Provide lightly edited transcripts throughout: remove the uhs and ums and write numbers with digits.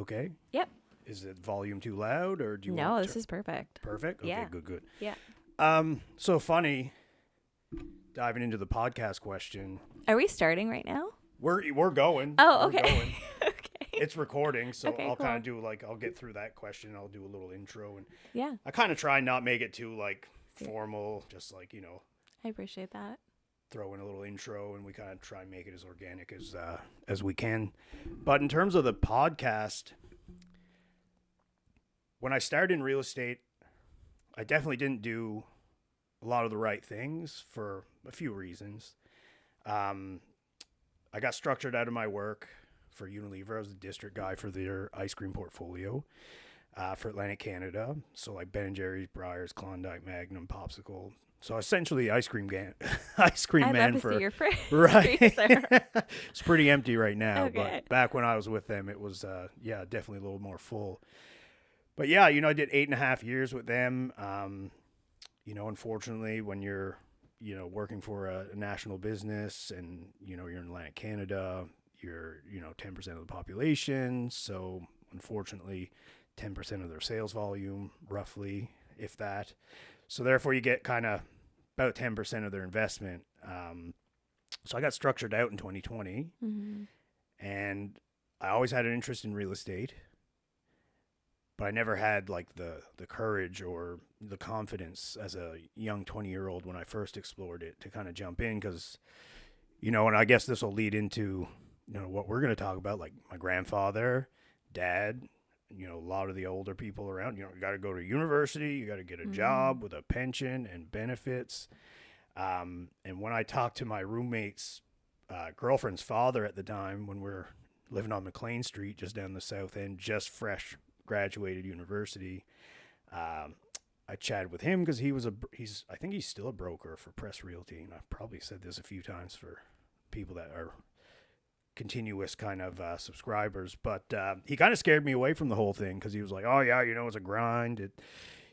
okay? Yep. Is it volume too loud, or do you No, want this is perfect. perfect? Okay, Yeah. good. Yeah. So funny, diving into the podcast question. Are we starting right now? We're going. Oh, We're okay. going. Okay. It's recording, so Okay, I'll cool. kind of do I'll get through that question. I'll do a little intro, and Yeah, I kind of try and not make it too formal, just I appreciate that. throw in a little intro, and we kind of try and make it as organic as we can. But in terms of the podcast, when I started in real estate, I definitely didn't do a lot of the right things for a few reasons. I got structured out of my work for Unilever. I was the district guy for their ice cream portfolio for Atlantic Canada. So like Ben & Jerry's, Breyers, Klondike, Magnum, Popsicle. So essentially ice cream man I'd love for to see your right. freezer. It's pretty empty right now, Okay. but back when I was with them, it was definitely a little more full. But yeah, I did 8.5 years with them. Unfortunately, when you're working for a national business and you're in Atlantic Canada, you're 10% of the population. So unfortunately, 10% of their sales volume, roughly, if that. So therefore, you get kind of about 10% of their investment. So I got structured out in 2020, Mm-hmm. and I always had an interest in real estate, but I never had the courage or the confidence as a young 20-year-old when I first explored it to kind of jump in because, and I guess this will lead into, what we're going to talk about, like my grandfather, dad, a lot of the older people around, you got to go to university, you got to get a job with a pension and benefits. And when I talked to my roommate's girlfriend's father at the time, when we were living on McLean Street, just down the south end, just fresh graduated university, I chatted with him because I think he's still a broker for Press Realty, and I've probably said this a few times for people that are continuous kind of subscribers, but he kind of scared me away from the whole thing because he was like, oh yeah, it's a grind.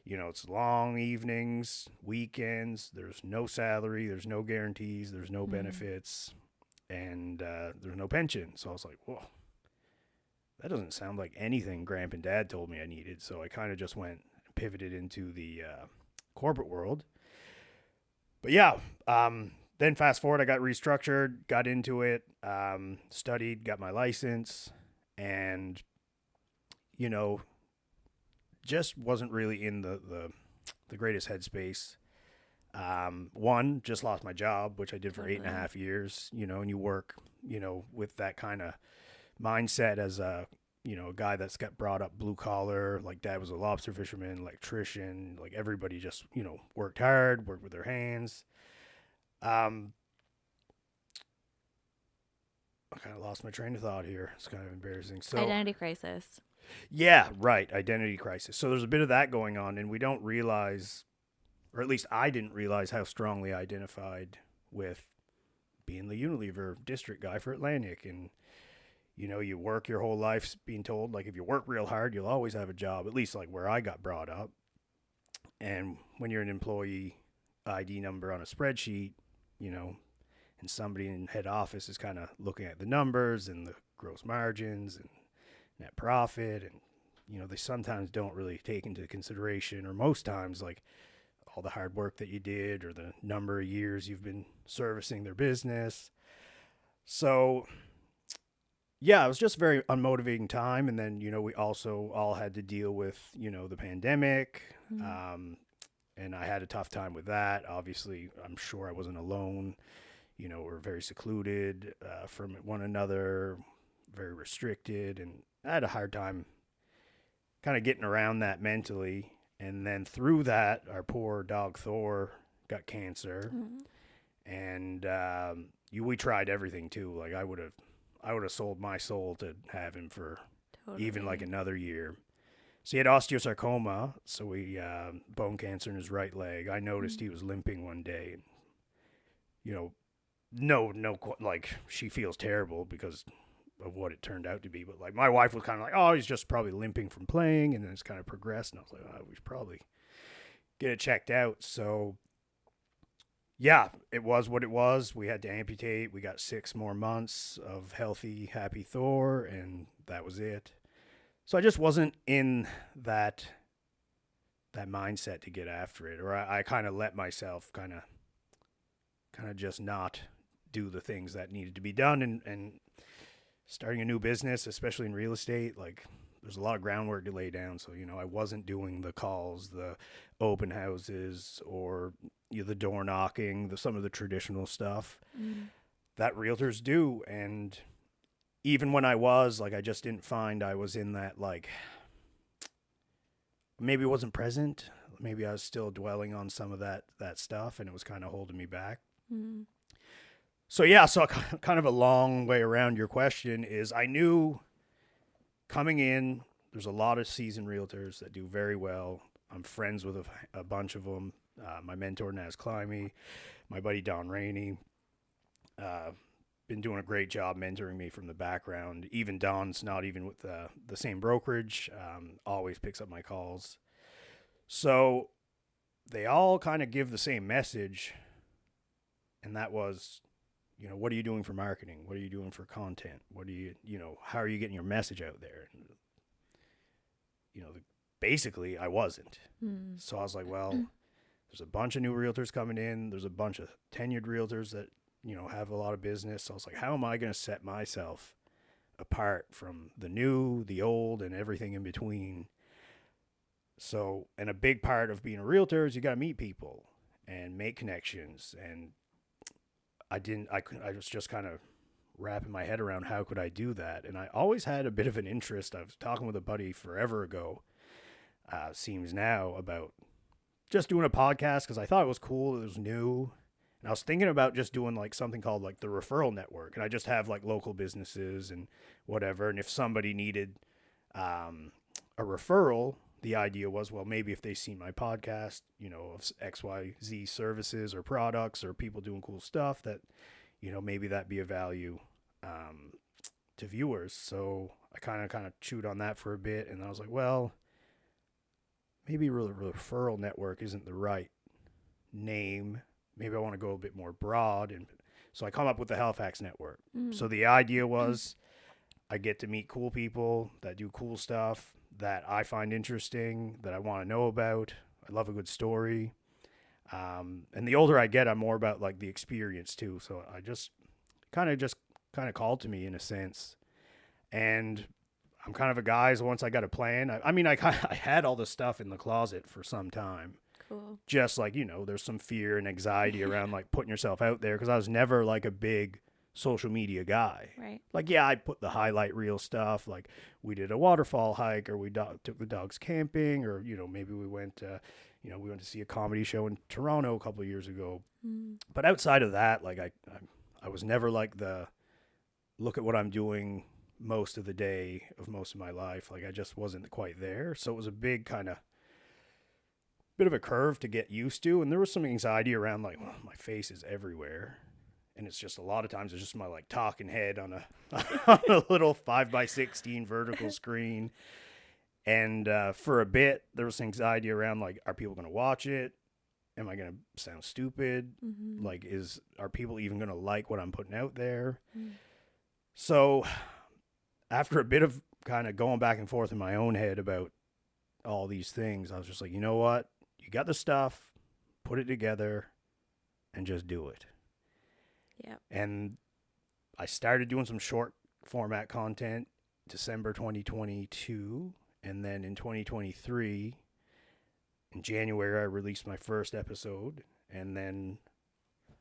It's long evenings, weekends, there's no salary, there's no guarantees, there's no benefits, and there's no pension. So I was like, whoa, that doesn't sound like anything Grandpa and Dad told me I needed. So I kind of just pivoted into the corporate world. But yeah, then fast forward, I got restructured, got into it, studied, got my license, and, just wasn't really in the greatest headspace. One, just lost my job, which I did for 8.5 years, and you work, with that kind of mindset as a guy that's got brought up blue collar, like dad was a lobster fisherman, electrician, like everybody just, worked hard, worked with their hands. I kind of lost my train of thought here. It's kind of embarrassing. So Identity crisis. yeah, right. Identity crisis. So there's a bit of that going on, and we don't realize, or at least I didn't realize how strongly I identified with being the Unilever district guy for Atlantic. And, you work your whole life being told, if you work real hard, you'll always have a job, at least where I got brought up. And when you're an employee ID number on a spreadsheet, and somebody in head office is kind of looking at the numbers and the gross margins and net profit, and they sometimes don't really take into consideration, or most times, all the hard work that you did or the number of years you've been servicing their business. So yeah, it was just a very unmotivating time. And then, we also all had to deal with, the pandemic. And I had a tough time with that. Obviously, I'm sure I wasn't alone. We're very secluded from one another, very restricted. And I had a hard time kind of getting around that mentally. And then through that, our poor dog Thor got cancer. And we tried everything too. I would have sold my soul to have him for even another year. So he had osteosarcoma, so we bone cancer in his right leg. I noticed he was limping one day, and she feels terrible because of what it turned out to be. But my wife was kind of like, oh, he's just probably limping from playing, and then it's kind of progressed. And I was like, oh, we should probably get it checked out. So yeah, it was what it was. We had to amputate. We got 6 more months of healthy, happy Thor, and that was it. So I just wasn't in that mindset to get after it, or I kind of let myself kind of just not do the things that needed to be done. And starting a new business, especially in real estate, like there's a lot of groundwork to lay down. So, I wasn't doing the calls, the open houses, or the door knocking, some of the traditional stuff that realtors do. And even when I was, like, I just didn't find I was in that, like, maybe it wasn't present. Maybe I was still dwelling on some of that stuff, and it was kind of holding me back. Mm. So, yeah, so kind of a long way around your question is I knew coming in, there's a lot of seasoned realtors that do very well. I'm friends with a bunch of them. My mentor, Naz Climby, my buddy, Don Rainey, been doing a great job mentoring me from the background. Even Don's not even with the same brokerage, always picks up my calls. So they all kind of give the same message, and that was, what are you doing for marketing? What are you doing for content? What do you, how are you getting your message out there? Basically I wasn't. So I was like, well, there's a bunch of new realtors coming in. There's a bunch of tenured realtors that, have a lot of business. So I was like, how am I going to set myself apart from the new, the old, and everything in between? So, and a big part of being a realtor is you got to meet people and make connections. And I was just kind of wrapping my head around how could I do that. And I always had a bit of an interest. I was talking with a buddy forever ago, seems now, about just doing a podcast because I thought it was cool. It was new. And I was thinking about just doing like something called like the referral network. And I just have like local businesses and whatever. And if somebody needed a referral, the idea was, well, maybe if they seen my podcast, of XYZ services or products or people doing cool stuff, that, maybe that'd be a value to viewers. So I kind of chewed on that for a bit. And I was like, well, maybe referral network isn't the right name. Maybe I want to go a bit more broad. And so I come up with the Halifax Network. So the idea was I get to meet cool people that do cool stuff that I find interesting, that I want to know about. I love a good story. And the older I get, I'm more about like the experience too. So I just kind of called to me in a sense. And I'm kind of a guy, so once I got a plan, I had all this stuff in the closet for some time. Cool. Just like, there's some fear and anxiety around like putting yourself out there because I was never like a big social media guy. Right. Like, yeah, I'd put the highlight reel stuff. Like we did a waterfall hike, or we took the dogs camping, or, maybe we went to see a comedy show in Toronto a couple of years ago. But outside of that, like I was never like the look at what I'm doing most of the day of most of my life. Like I just wasn't quite there. So it was a big kind of bit of a curve to get used to. And there was some anxiety around like, well, my face is everywhere. And it's just a lot of times it's just my like talking head on a little 5x16 vertical screen. And for a bit, there was anxiety around like, are people going to watch it? Am I going to sound stupid? Like, are people even going to like what I'm putting out there? So after a bit of kind of going back and forth in my own head about all these things, I was just like, you know what? You got the stuff, put it together, and just do it. Yeah. And I started doing some short format content December 2022. And then in 2023, in January, I released my first episode. And then,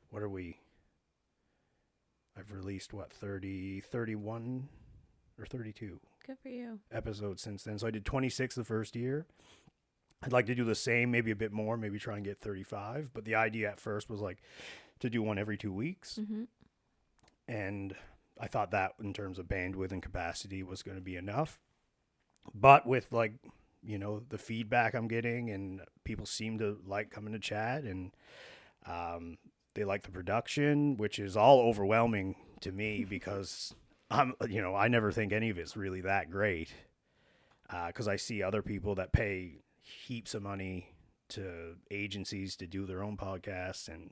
what are we? I've released, 31 or 32? Good for you. Episodes since then. So I did 26 the first year. I'd like to do the same, maybe a bit more, maybe try and get 35. But the idea at first was like to do one every 2 weeks. And I thought that in terms of bandwidth and capacity was going to be enough. But with like, the feedback I'm getting, and people seem to like coming to chat, and they like the production, which is all overwhelming to me because I never think any of it's really that great. Because I see other people that pay heaps of money to agencies to do their own podcasts, and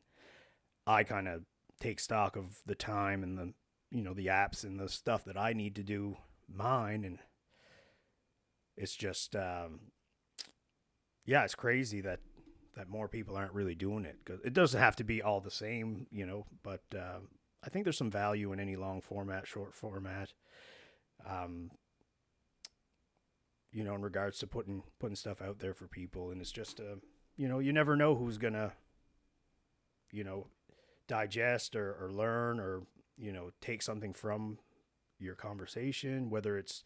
I kind of take stock of the time and the apps and the stuff that I need to do mine. And it's just, yeah, it's crazy that more people aren't really doing it, because it doesn't have to be all the same, but I think there's some value in any long format, short format, in regards to putting stuff out there for people. And it's just, you never know who's gonna, digest or learn or, take something from your conversation, whether it's,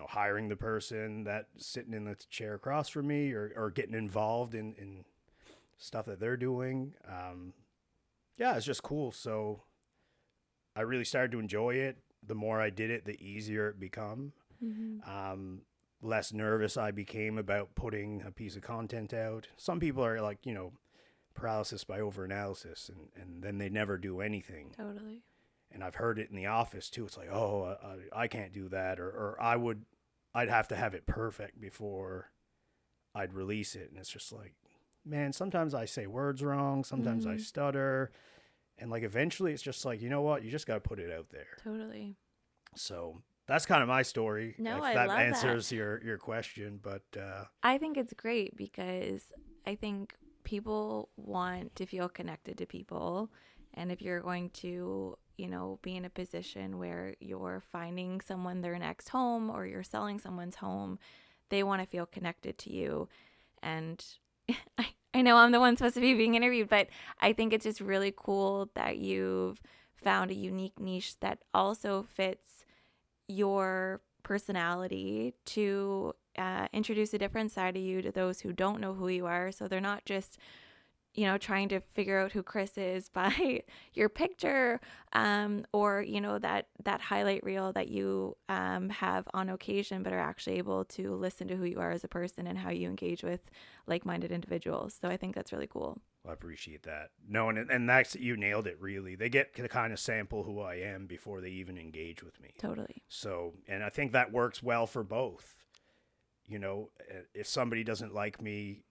hiring the person that's sitting in the chair across from me, or getting involved in stuff that they're doing. Yeah, it's just cool. So I really started to enjoy it. The more I did it, the easier it become. Less nervous I became about putting a piece of content out. Some people are like, paralysis by overanalysis, and then they never do anything. Totally. And I've heard it in the office too. It's like, oh, I can't do that, or I'd have to have it perfect before I'd release it. And it's just like, man, sometimes I say words wrong, sometimes I stutter, and like eventually it's just like, you know what, you just got to put it out there. Totally. So that's kind of my story. No, if I that love answers that. your question, but I think it's great because I think people want to feel connected to people, and if you're going to, be in a position where you're finding someone their next home, or you're selling someone's home, they want to feel connected to you. And I know I'm the one supposed to be being interviewed, but I think it's just really cool that you've found a unique niche that also fits your personality to introduce a different side of you to those who don't know who you are. So they're not just, trying to figure out who Chris is by your picture, or, that highlight reel that you have on occasion, but are actually able to listen to who you are as a person and how you engage with like-minded individuals. So I think that's really cool. I appreciate that. No, and that's, you nailed it, really. They get to kind of sample who I am before they even engage with me. Totally. So, and I think that works well for both. If somebody doesn't like me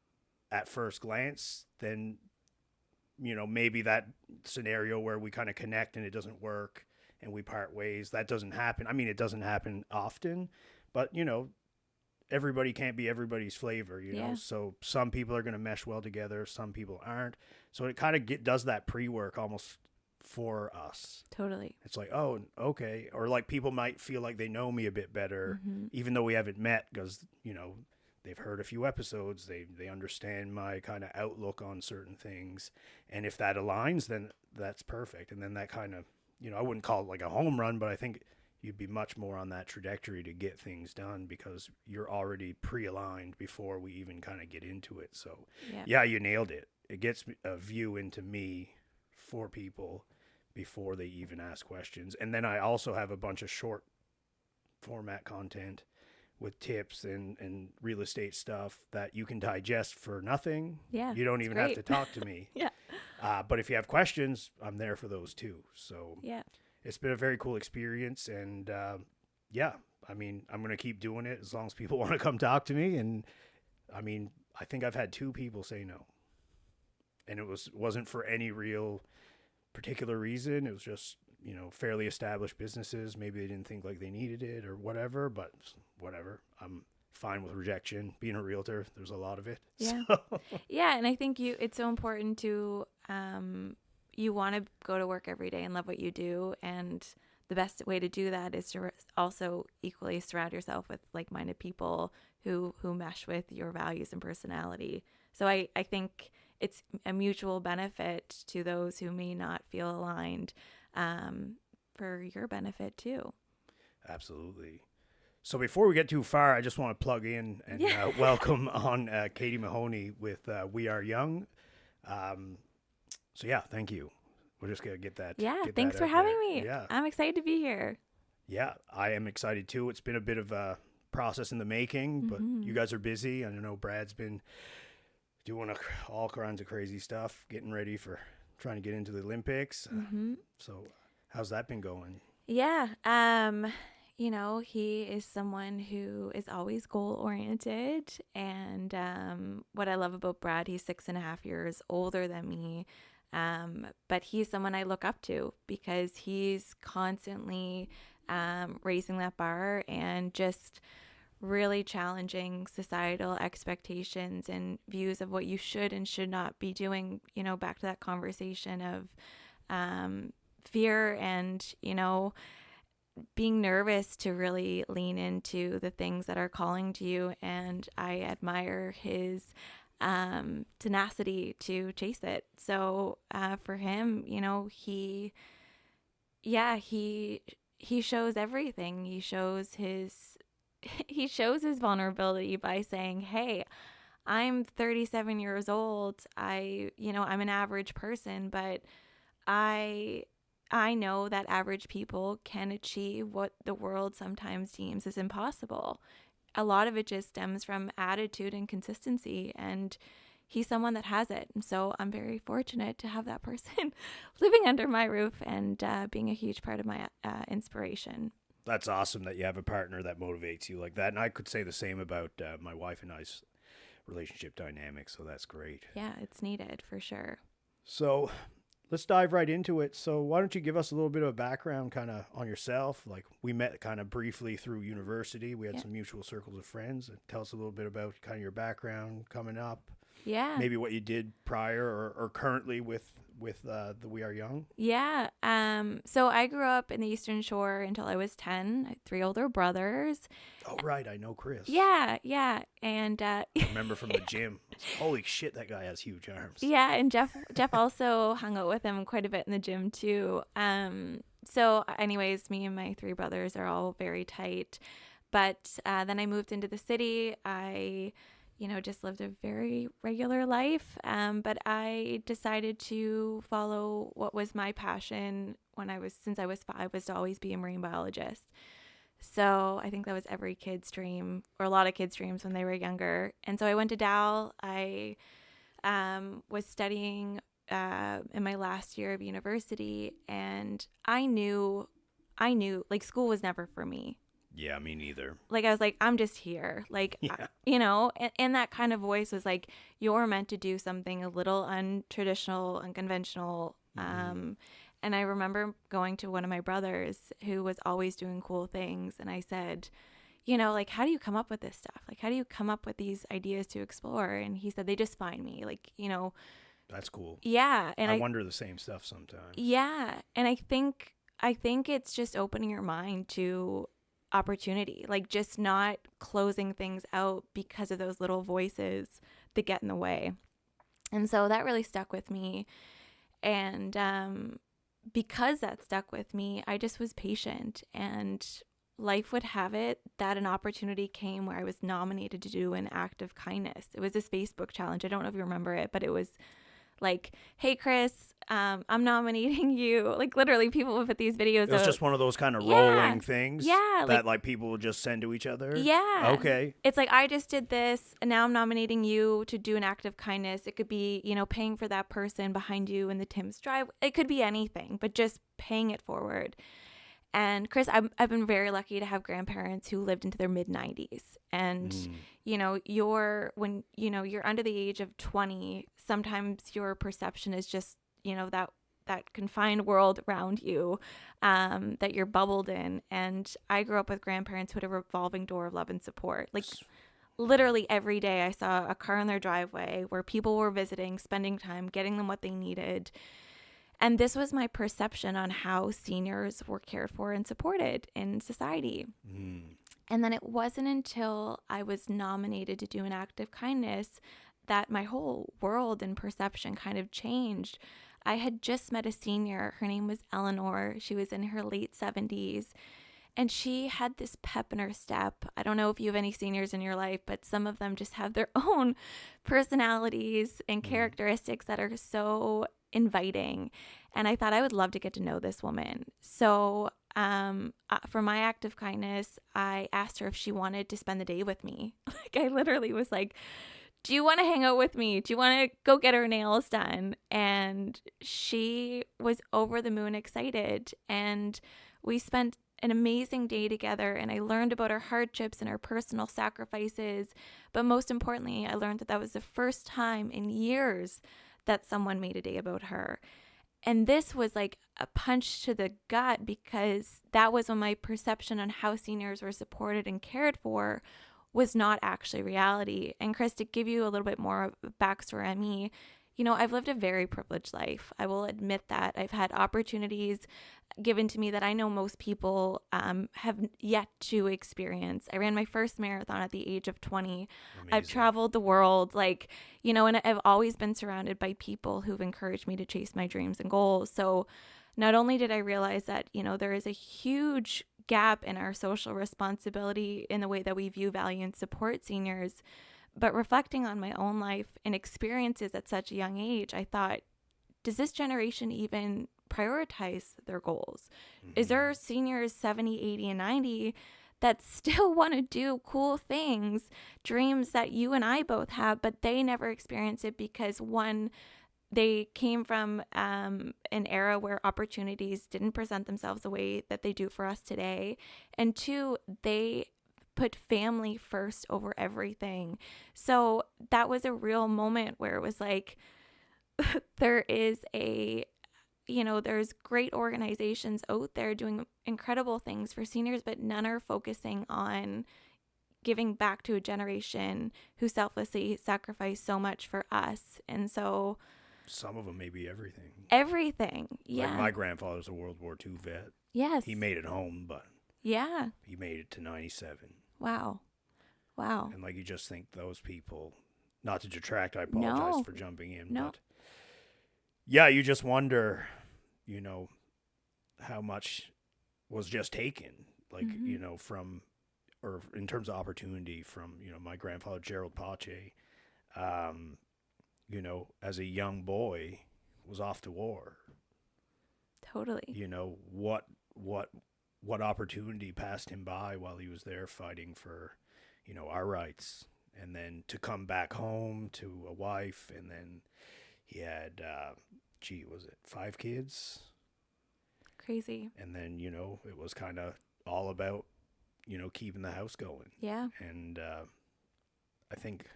at first glance, then, maybe that scenario where we kind of connect and it doesn't work and we part ways, that doesn't happen. I mean, it doesn't happen often, but, everybody can't be everybody's flavor, Yeah. So some people are going to mesh well together, some people aren't. So it kind of does that pre-work almost for us. Totally. It's like, oh, okay. Or like people might feel like they know me a bit better, even though we haven't met, because, they've heard a few episodes. They understand my kind of outlook on certain things. And if that aligns, then that's perfect. And then that kind of, I wouldn't call it like a home run, but I think you'd be much more on that trajectory to get things done because you're already pre-aligned before we even kind of get into it. So yeah, you nailed it. It gets a view into me for people before they even ask questions. And then I also have a bunch of short format content with tips and real estate stuff that you can digest for nothing. Yeah. You don't even have to talk to me. Yeah. But if you have questions, I'm there for those too. So yeah, it's been a very cool experience. And yeah, I mean, I'm going to keep doing it as long as people want to come talk to me. And I mean, I think I've had 2 people say no. And it wasn't for any real particular reason. It was just, fairly established businesses. Maybe they didn't think like they needed it or whatever, but whatever. I'm fine with rejection. Being a realtor, there's a lot of it. Yeah. So. Yeah. And I think it's so important to, you want to go to work every day and love what you do. And the best way to do that is to also equally surround yourself with like-minded people who mesh with your values and personality. So I think it's a mutual benefit to those who may not feel aligned, for your benefit too. Absolutely. So before we get too far, I just want to plug in and welcome on Katie Mahoney with We Are Young. So yeah, thank you. We're just going to get that. Yeah, get thanks that for out having there. me. Yeah. I'm excited to be here. Yeah, I am excited too. It's been a bit of a process in the making, but you guys are busy. I know Brad's been doing all kinds of crazy stuff, getting ready for trying to get into the Olympics. So how's that been going? Yeah. He is someone who is always goal-oriented. And what I love about Brad, he's 6.5 years older than me. But he's someone I look up to because he's constantly raising that bar and just really challenging societal expectations and views of what you should and should not be doing, you know, back to that conversation of fear and, you know, being nervous to really lean into the things that are calling to you. And I admire his tenacity to chase it. So for him, you know, he shows everything. He shows his vulnerability by saying, hey, I'm 37 years old. I'm an average person, but I know that average people can achieve what the world sometimes deems as impossible. A lot of it just stems from attitude and consistency, and he's someone that has it. And so I'm very fortunate to have that person living under my roof and being a huge part of my inspiration. That's awesome that you have a partner that motivates you like that. And I could say the same about my wife and I's relationship dynamic. So that's great. Yeah, it's needed for sure. So let's dive right into it. So why don't you give us a little bit of a background kind of on yourself? Like, we met kind of briefly through university. We had some mutual circles of friends. Tell us a little bit about kind of your background coming up. Yeah. Maybe what you did prior or currently with the We Are Young. Yeah. So I grew up in the Eastern Shore until I was 10. I had 3 older brothers. Oh, right. I know Chris. Yeah. And I remember from the gym. Holy shit, that guy has huge arms. yeah, and Jeff also hung out with him quite a bit in the gym too. So anyways, me and my 3 brothers are all very tight. But then I moved into the city. I just lived a very regular life. But I decided to follow what was my passion since I was 5, was to always be a marine biologist. So I think that was every kid's dream, or a lot of kids' dreams when they were younger. And so I went to Dal. I was studying in my last year of university, and I knew like school was never for me. Yeah, me neither. Like, I was like, I'm just here. Like, yeah. And that kind of voice was like, you're meant to do something a little untraditional, unconventional. And I remember going to one of my brothers who was always doing cool things. And I said, like, how do you come up with this stuff? Like, how do you come up with these ideas to explore? And he said, they just find me. Like, That's cool. Yeah. And I wonder the same stuff sometimes. Yeah. And I think it's just opening your mind to opportunity, like just not closing things out because of those little voices that get in the way. And so that really stuck with me. And because that stuck with me, I just was patient, and life would have it that an opportunity came where I was nominated to do an act of kindness. It was this Facebook challenge. I don't know if you remember it, but it was like, hey, Chris, I'm nominating you. Like, literally, people would put these videos. It was just one of those kind of rolling things that like people would just send to each other. Yeah. Okay. It's like, I just did this, and now I'm nominating you to do an act of kindness. It could be, paying for that person behind you in the Tim's drive. It could be anything, but just paying it forward. And Chris, I've been very lucky to have grandparents who lived into their mid-90s. And, you're under the age of 20, sometimes your perception is just, that confined world around you that you're bubbled in. And I grew up with grandparents who had a revolving door of love and support. Like, literally every day I saw a car in their driveway where people were visiting, spending time, getting them what they needed. And this was my perception on how seniors were cared for and supported in society. And then it wasn't until I was nominated to do an act of kindness that my whole world and perception kind of changed. I had just met a senior. Her name was Eleanor. She was in her late 70s. And she had this pep in her step. I don't know if you have any seniors in your life, but some of them just have their own personalities and characteristics that are so inviting. And I thought I would love to get to know this woman. So for my act of kindness, I asked her if she wanted to spend the day with me. Like, I literally was like, do you want to hang out with me? Do you want to go get her nails done? And she was over the moon excited. And we spent an amazing day together, and I learned about her hardships and her personal sacrifices. But most importantly, I learned that was the first time in years that someone made a day about her. And this was like a punch to the gut, because that was when my perception on how seniors were supported and cared for was not actually reality. And Chris, to give you a little bit more of a backstory on me, I've lived a very privileged life. I will admit that. I've had opportunities given to me that I know most people have yet to experience. I ran my first marathon at the age of 20. Amazing. I've traveled the world, and I've always been surrounded by people who've encouraged me to chase my dreams and goals. So not only did I realize that, there is a huge gap in our social responsibility in the way that we view, value, and support seniors, but reflecting on my own life and experiences at such a young age, I thought, does this generation even prioritize their goals? Mm-hmm. Is there seniors 70, 80, and 90 that still want to do cool things, dreams that you and I both have, but they never experience it because, one, they came from an era where opportunities didn't present themselves the way that they do for us today, and two, they put family first over everything. So that was a real moment where it was like, there's great organizations out there doing incredible things for seniors, but none are focusing on giving back to a generation who selflessly sacrificed so much for us. And so some of them maybe everything. Yeah. Like my grandfather was a World War II vet. Yes. He made it home, but yeah, he made it to 97. Wow. And you just think those people, not to detract, I apologize for jumping in, but yeah, you just wonder, how much was just taken, from, or in terms of opportunity from, my grandfather, Gerald Pache, as a young boy was off to war. Totally. What opportunity passed him by while he was there fighting for, our rights, and then to come back home to a wife, and then he had, was it 5 kids? Crazy. And then, it was kind of all about, keeping the house going. Yeah. And I think,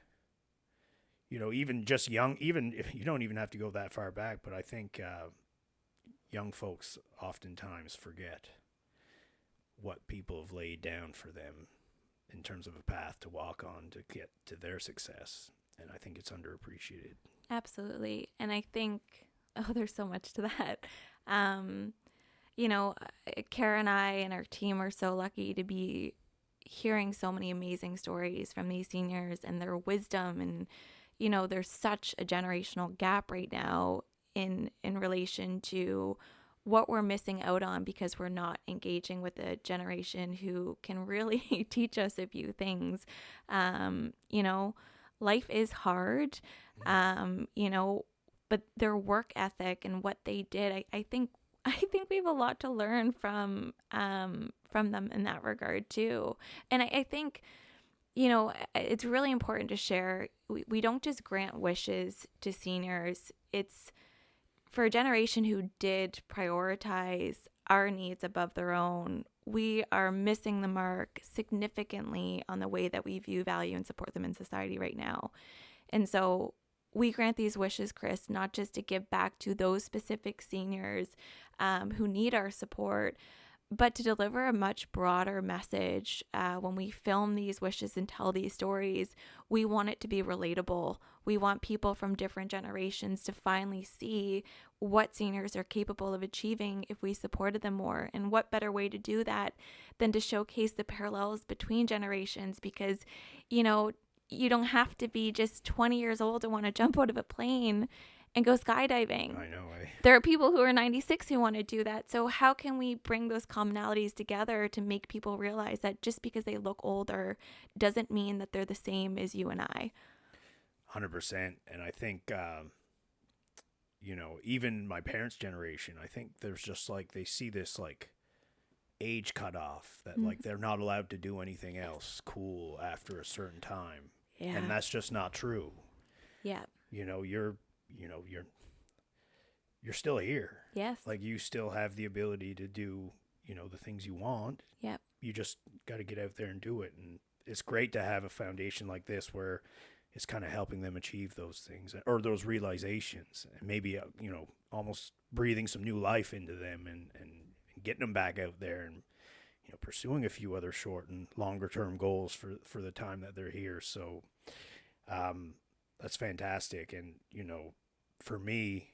even just young, even if you don't even have to go that far back, but I think young folks oftentimes forget what people have laid down for them in terms of a path to walk on to get to their success. And I think it's underappreciated. Absolutely. And I think, there's so much to that. Kara and I and our team are so lucky to be hearing so many amazing stories from these seniors and their wisdom. And, there's such a generational gap right now in relation to what we're missing out on because we're not engaging with a generation who can really teach us a few things. Life is hard, but their work ethic and what they did, I think we have a lot to learn from them in that regard too. And I think, it's really important to share. We don't just grant wishes to seniors. It's for a generation who did prioritize our needs above their own. We are missing the mark significantly on the way that we view, value, and support them in society right now. And so we grant these wishes, Chris, not just to give back to those specific seniors who need our support, but to deliver a much broader message. When we film these wishes and tell these stories, we want it to be relatable. We want people from different generations to finally see what seniors are capable of achieving if we supported them more. And what better way to do that than to showcase the parallels between generations? Because, you don't have to be just 20 years old to want to jump out of a plane and go skydiving. I know. There are people who are 96 who want to do that. So how can we bring those commonalities together to make people realize that just because they look older doesn't mean that they're the same as you and I? 100%. And I think, even my parents' generation, I think there's just they see this age cutoff that they're not allowed to do anything else cool after a certain time. Yeah. And that's just not true. Yeah. You're still here. Yes. You still have the ability to do, the things you want. Yep. You just got to get out there and do it. And it's great to have a foundation like this where, is kind of helping them achieve those things or those realizations, and maybe almost breathing some new life into them and getting them back out there and pursuing a few other short and longer term goals for the time that they're here. So that's fantastic. And for me,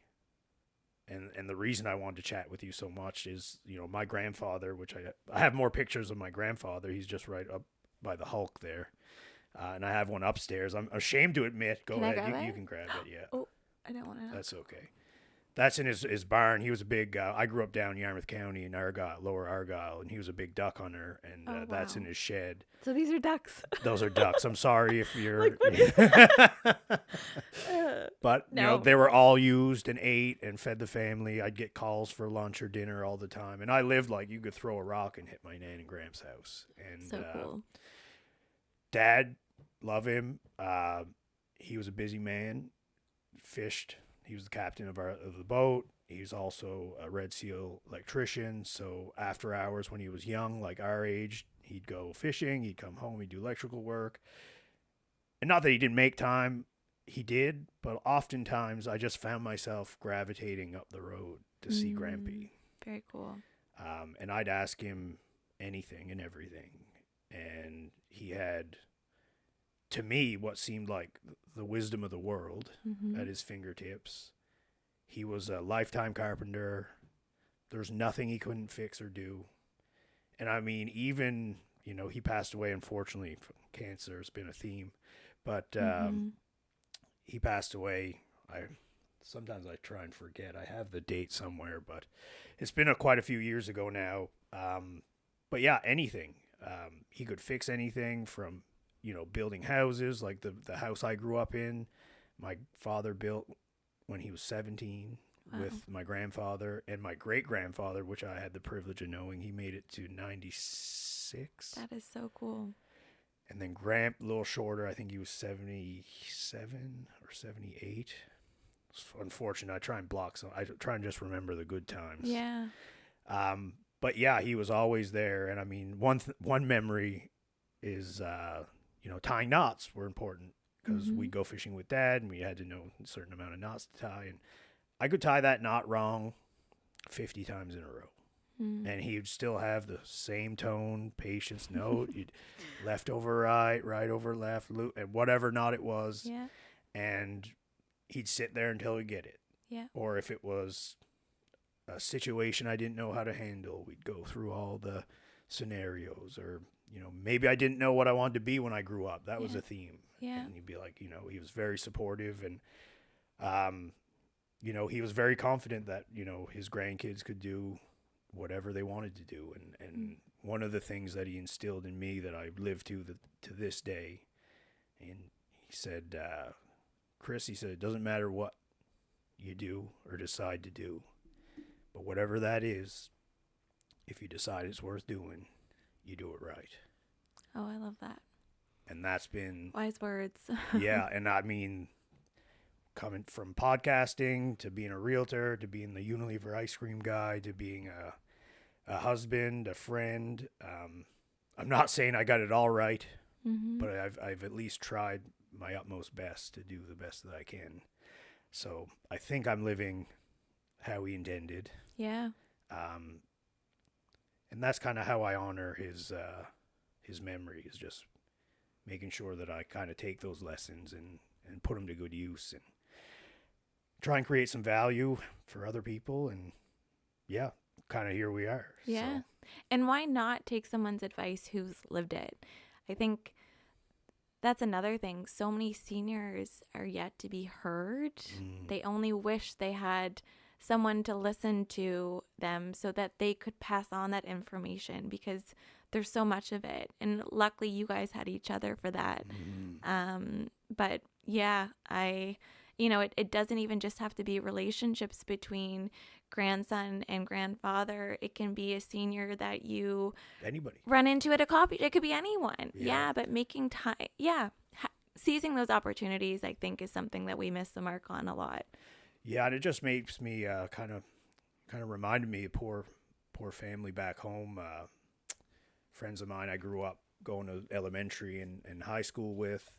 and the reason I wanted to chat with you so much is my grandfather, which I have more pictures of my grandfather. He's just right up by the Hulk there. And I have one upstairs. I'm ashamed to admit. Go ahead. You can grab it. Yeah. Oh, I don't want to. That's okay. That's in his barn. He was a big. I grew up down Yarmouth County in Argyle, Lower Argyle, and he was a big duck hunter. And wow. That's in his shed. So these are ducks. Those are ducks. I'm sorry if you're. Like, what is that? But No. they were all used and ate and fed the family. I'd get calls for lunch or dinner all the time, and I lived like you could throw a rock and hit my nan and Gramps' house. And so cool. Dad, love him. He was a busy man. Fished. He was the captain of the boat. He's also a Red Seal electrician. So after hours when he was young, like our age, he'd go fishing. He'd come home. He'd do electrical work. And not that he didn't make time. He did. But oftentimes I just found myself gravitating up the road to see Grampy. Very cool. And I'd ask him anything and everything. And he had, to me, what seemed like the wisdom of the world at his fingertips. He was a lifetime carpenter. There's nothing he couldn't fix or do. And I mean, even, he passed away, unfortunately, from cancer. It's been a theme. But he passed away. Sometimes I try and forget. I have the date somewhere, but it's been quite a few years ago now. But yeah, anything. He could fix anything from building houses, like the house I grew up in. My father built when he was 17 with my grandfather, and my great-grandfather, which I had the privilege of knowing, he made it to 96. That is so cool. And then Gramp, a little shorter, I think he was 77 or 78. It's unfortunate. I try and block some. I try and just remember the good times. Yeah. But yeah, he was always there. And I mean, one memory is, tying knots were important because we'd go fishing with Dad and we had to know a certain amount of knots to tie. And I could tie that knot wrong 50 times in a row. And he would still have the same tone, patience note. You'd left over right, right over left, and whatever knot it was. Yeah. And he'd sit there until he'd get it. Yeah. Or if it was a situation I didn't know how to handle, we'd go through all the scenarios. Or, maybe I didn't know what I wanted to be when I grew up. That was a theme. Yeah. And he'd be like, he was very supportive. And, he was very confident that, his grandkids could do whatever they wanted to do. And one of the things that he instilled in me that I live to this day, and he said, Chris, he said, it doesn't matter what you do or decide to do, but whatever that is, if you decide it's worth doing, you do it right. Oh, I love that. And that's been wise words. Yeah. And I mean, coming from podcasting to being a realtor, to being the Unilever ice cream guy, to being a husband, a friend. I'm not saying I got it all right, but I've at least tried my utmost best to do the best that I can. So I think I'm living how he intended. Yeah. And that's kind of how I honor his memory, is just making sure that I kind of take those lessons and put them to good use and try and create some value for other people. And yeah, kind of here we are. Yeah. So. And why not take someone's advice who's lived it? I think that's another thing. So many seniors are yet to be heard. They only wish they had someone to listen to them so that they could pass on that information, because there's so much of it. And luckily you guys had each other for that. But yeah, it doesn't even just have to be relationships between grandson and grandfather. It can be a senior that you run into at a coffee. It could be anyone. Yeah. But making time. Yeah. Seizing those opportunities, I think, is something that we miss the mark on a lot. Yeah. And it just makes me kind of reminded me of poor family back home. Friends of mine I grew up going to elementary and high school with.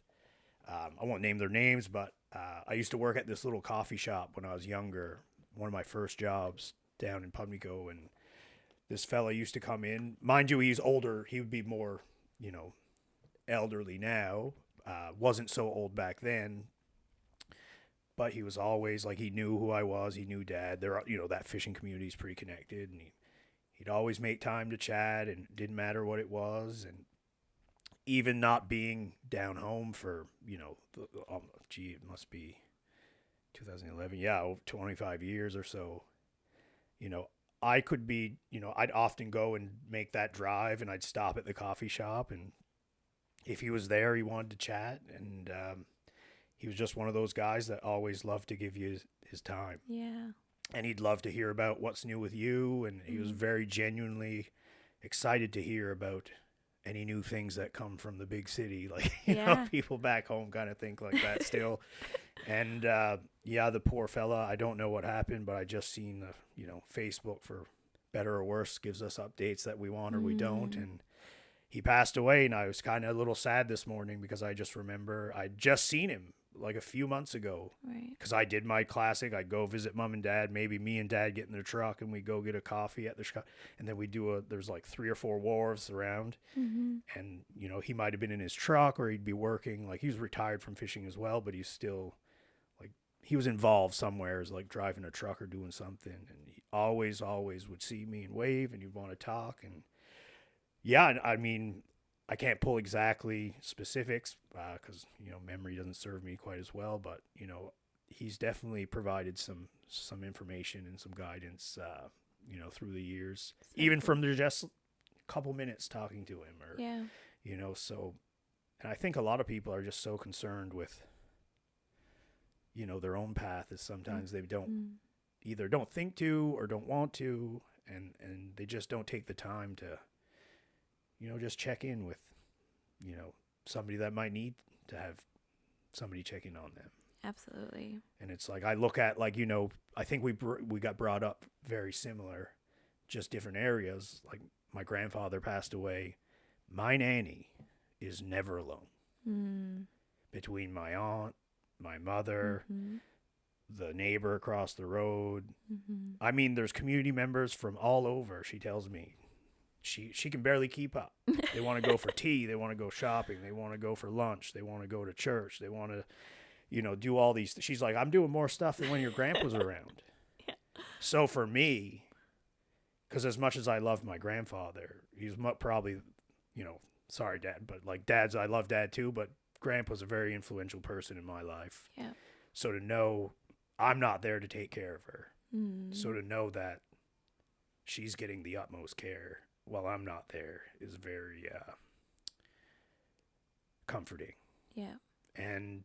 I won't name their names, but I used to work at this little coffee shop when I was younger, one of my first jobs down in Pubnico, and this fella used to come in. Mind you, he's older. He would be more, elderly now. Wasn't so old back then, but he was always like, he knew who I was. He knew Dad. There, that fishing community is pretty connected, and he'd always make time to chat, and it didn't matter what it was. And even not being down home for, it must be 2011. Yeah, 25 years or so. I could be, I'd often go and make that drive, and I'd stop at the coffee shop, and if he was there, he wanted to chat, and he was just one of those guys that always loved to give you his time. Yeah. And he'd love to hear about what's new with you, and he was very genuinely excited to hear about any new things that come from the big city. Like, people back home kind of think like that still. And the poor fella, I don't know what happened, but I just seen Facebook, for better or worse, gives us updates that we want or we don't. And he passed away, and I was kind of a little sad this morning because I just remember I'd just seen him like a few months ago. Right. Because I did my classic. I'd go visit Mom and Dad. Maybe me and Dad get in their truck and we go get a coffee at the shop. And then we there's like 3 or 4 wharves around. Mm-hmm. And, he might have been in his truck, or he'd be working. Like, he was retired from fishing as well, but he's still, like, he was involved somewhere, as like driving a truck or doing something. And he always would see me and wave, and he'd want to talk. And yeah, I mean, I can't pull exactly specifics because, memory doesn't serve me quite as well. But, he's definitely provided some information and some guidance, through the years, even from just a couple minutes talking to him. Or, so, and I think a lot of people are just so concerned with, their own path, is sometimes they either don't think to or don't want to, and they just don't take the time to, just check in with, somebody that might need to have somebody check in on them. Absolutely. And it's like, I look at, like, I think we got brought up very similar, just different areas. Like, my grandfather passed away. My nanny is never alone. Between my aunt, my mother, the neighbor across the road. I mean, there's community members from all over, she tells me. She can barely keep up. They want to go for tea. They want to go shopping. They want to go for lunch. They want to go to church. They want to, do all these. She's like, I'm doing more stuff than when your grandpa's around. Yeah. So for me, because as much as I love my grandfather, he's probably, sorry, Dad, but like I love Dad too, but Grandpa's a very influential person in my life. Yeah. So to know I'm not there to take care of her. So to know that she's getting the utmost care while I'm not there is very comforting. Yeah. And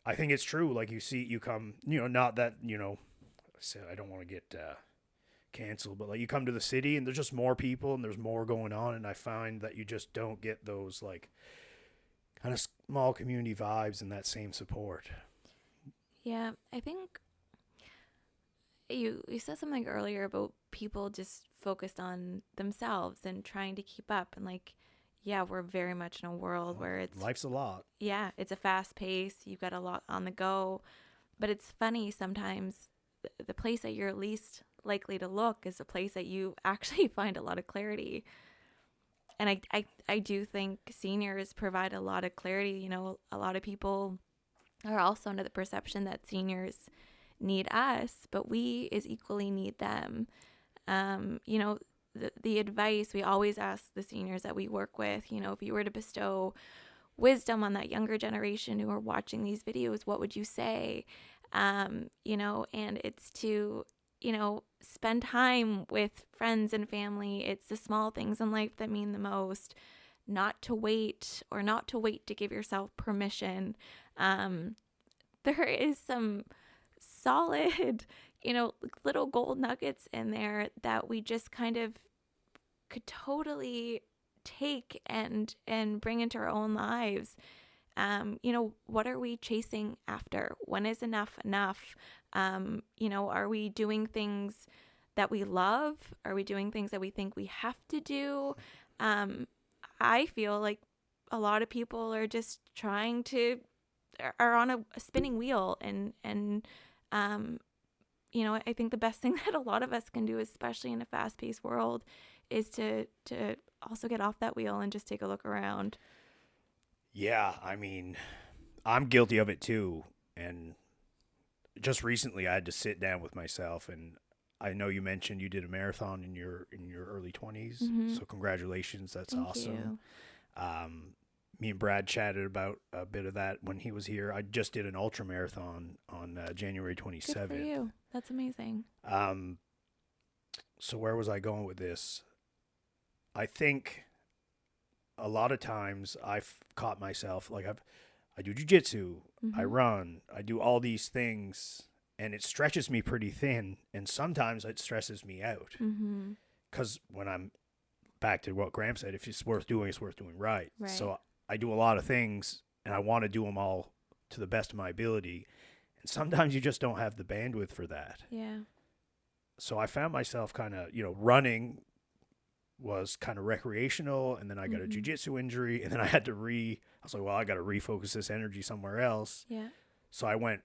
I think it's true. Like, you come, not that, I don't want to get canceled, but like, you come to the city and there's just more people and there's more going on. And I find that you just don't get those like kind of small community vibes and that same support. Yeah. I think you said something earlier about people just focused on themselves and trying to keep up, and like, yeah, we're very much in a world where life's a lot. Yeah, it's a fast pace. You've got a lot on the go, but it's funny sometimes the place that you're least likely to look is a place that you actually find a lot of clarity. And I do think seniors provide a lot of clarity. A lot of people are also under the perception that seniors need us, but we is equally need them. The advice we always ask the seniors that we work with, if you were to bestow wisdom on that younger generation who are watching these videos, what would you say? And it's to, spend time with friends and family. It's the small things in life that mean the most. Not to wait to give yourself permission. There is some solid, little gold nuggets in there that we just kind of could totally take and bring into our own lives. What are we chasing after? When is enough enough? Are we doing things that we love? Are we doing things that we think we have to do? I feel like a lot of people are just are on a spinning wheel, and I think the best thing that a lot of us can do, especially in a fast-paced world, is to also get off that wheel and just take a look around. Yeah, I mean, I'm guilty of it too. And just recently I had to sit down with myself, and I know you mentioned you did a marathon in your early 20s. Mm-hmm. So congratulations. That's Thank awesome. you. Me and Brad chatted about a bit of that when he was here. I just did an ultra marathon on January 27th. Good for you. That's amazing. So where was I going with this? I think a lot of times I've caught myself, like I do jiu-jitsu, Mm-hmm. I run, I do all these things, and it stretches me pretty thin, and sometimes it stresses me out. Mm-hmm. Because when I'm back to what Graham said, if it's worth doing, it's worth doing right. Right. So I do a lot of things, and I want to do them all to the best of my ability, and sometimes you just don't have the bandwidth for that. Yeah. So I found myself kind of, running was kind of recreational, and then I got a jiu-jitsu injury, and then I had to I was like, well, I got to refocus this energy somewhere else. Yeah. So I went,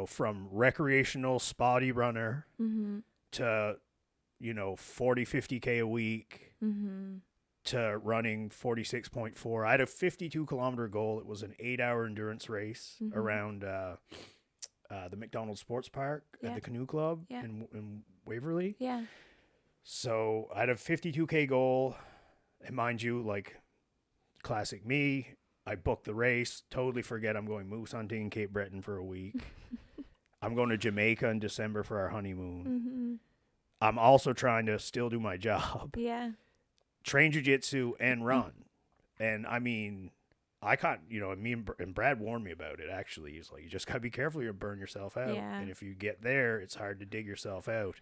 from recreational spotty runner Mm-hmm. to, 40, 50K a week Mm-hmm. to running 46.4. I had a 52-kilometer goal. It was an 8-hour endurance race around the McDonald's Sports Park at the Canoe Club in Waverly. Yeah. So I had a 52K goal, and mind you, like classic me, I booked the race, totally forget I'm going moose hunting in Cape Breton for a week. I'm going to Jamaica in December for our honeymoon. Mm-hmm. I'm also trying to still do my job, Yeah. train jiu-jitsu and run. And I mean, I can't, me and Brad warned me about it, actually. He's like, you just got to be careful, you'll burn yourself out. Yeah. And if you get there, it's hard to dig yourself out.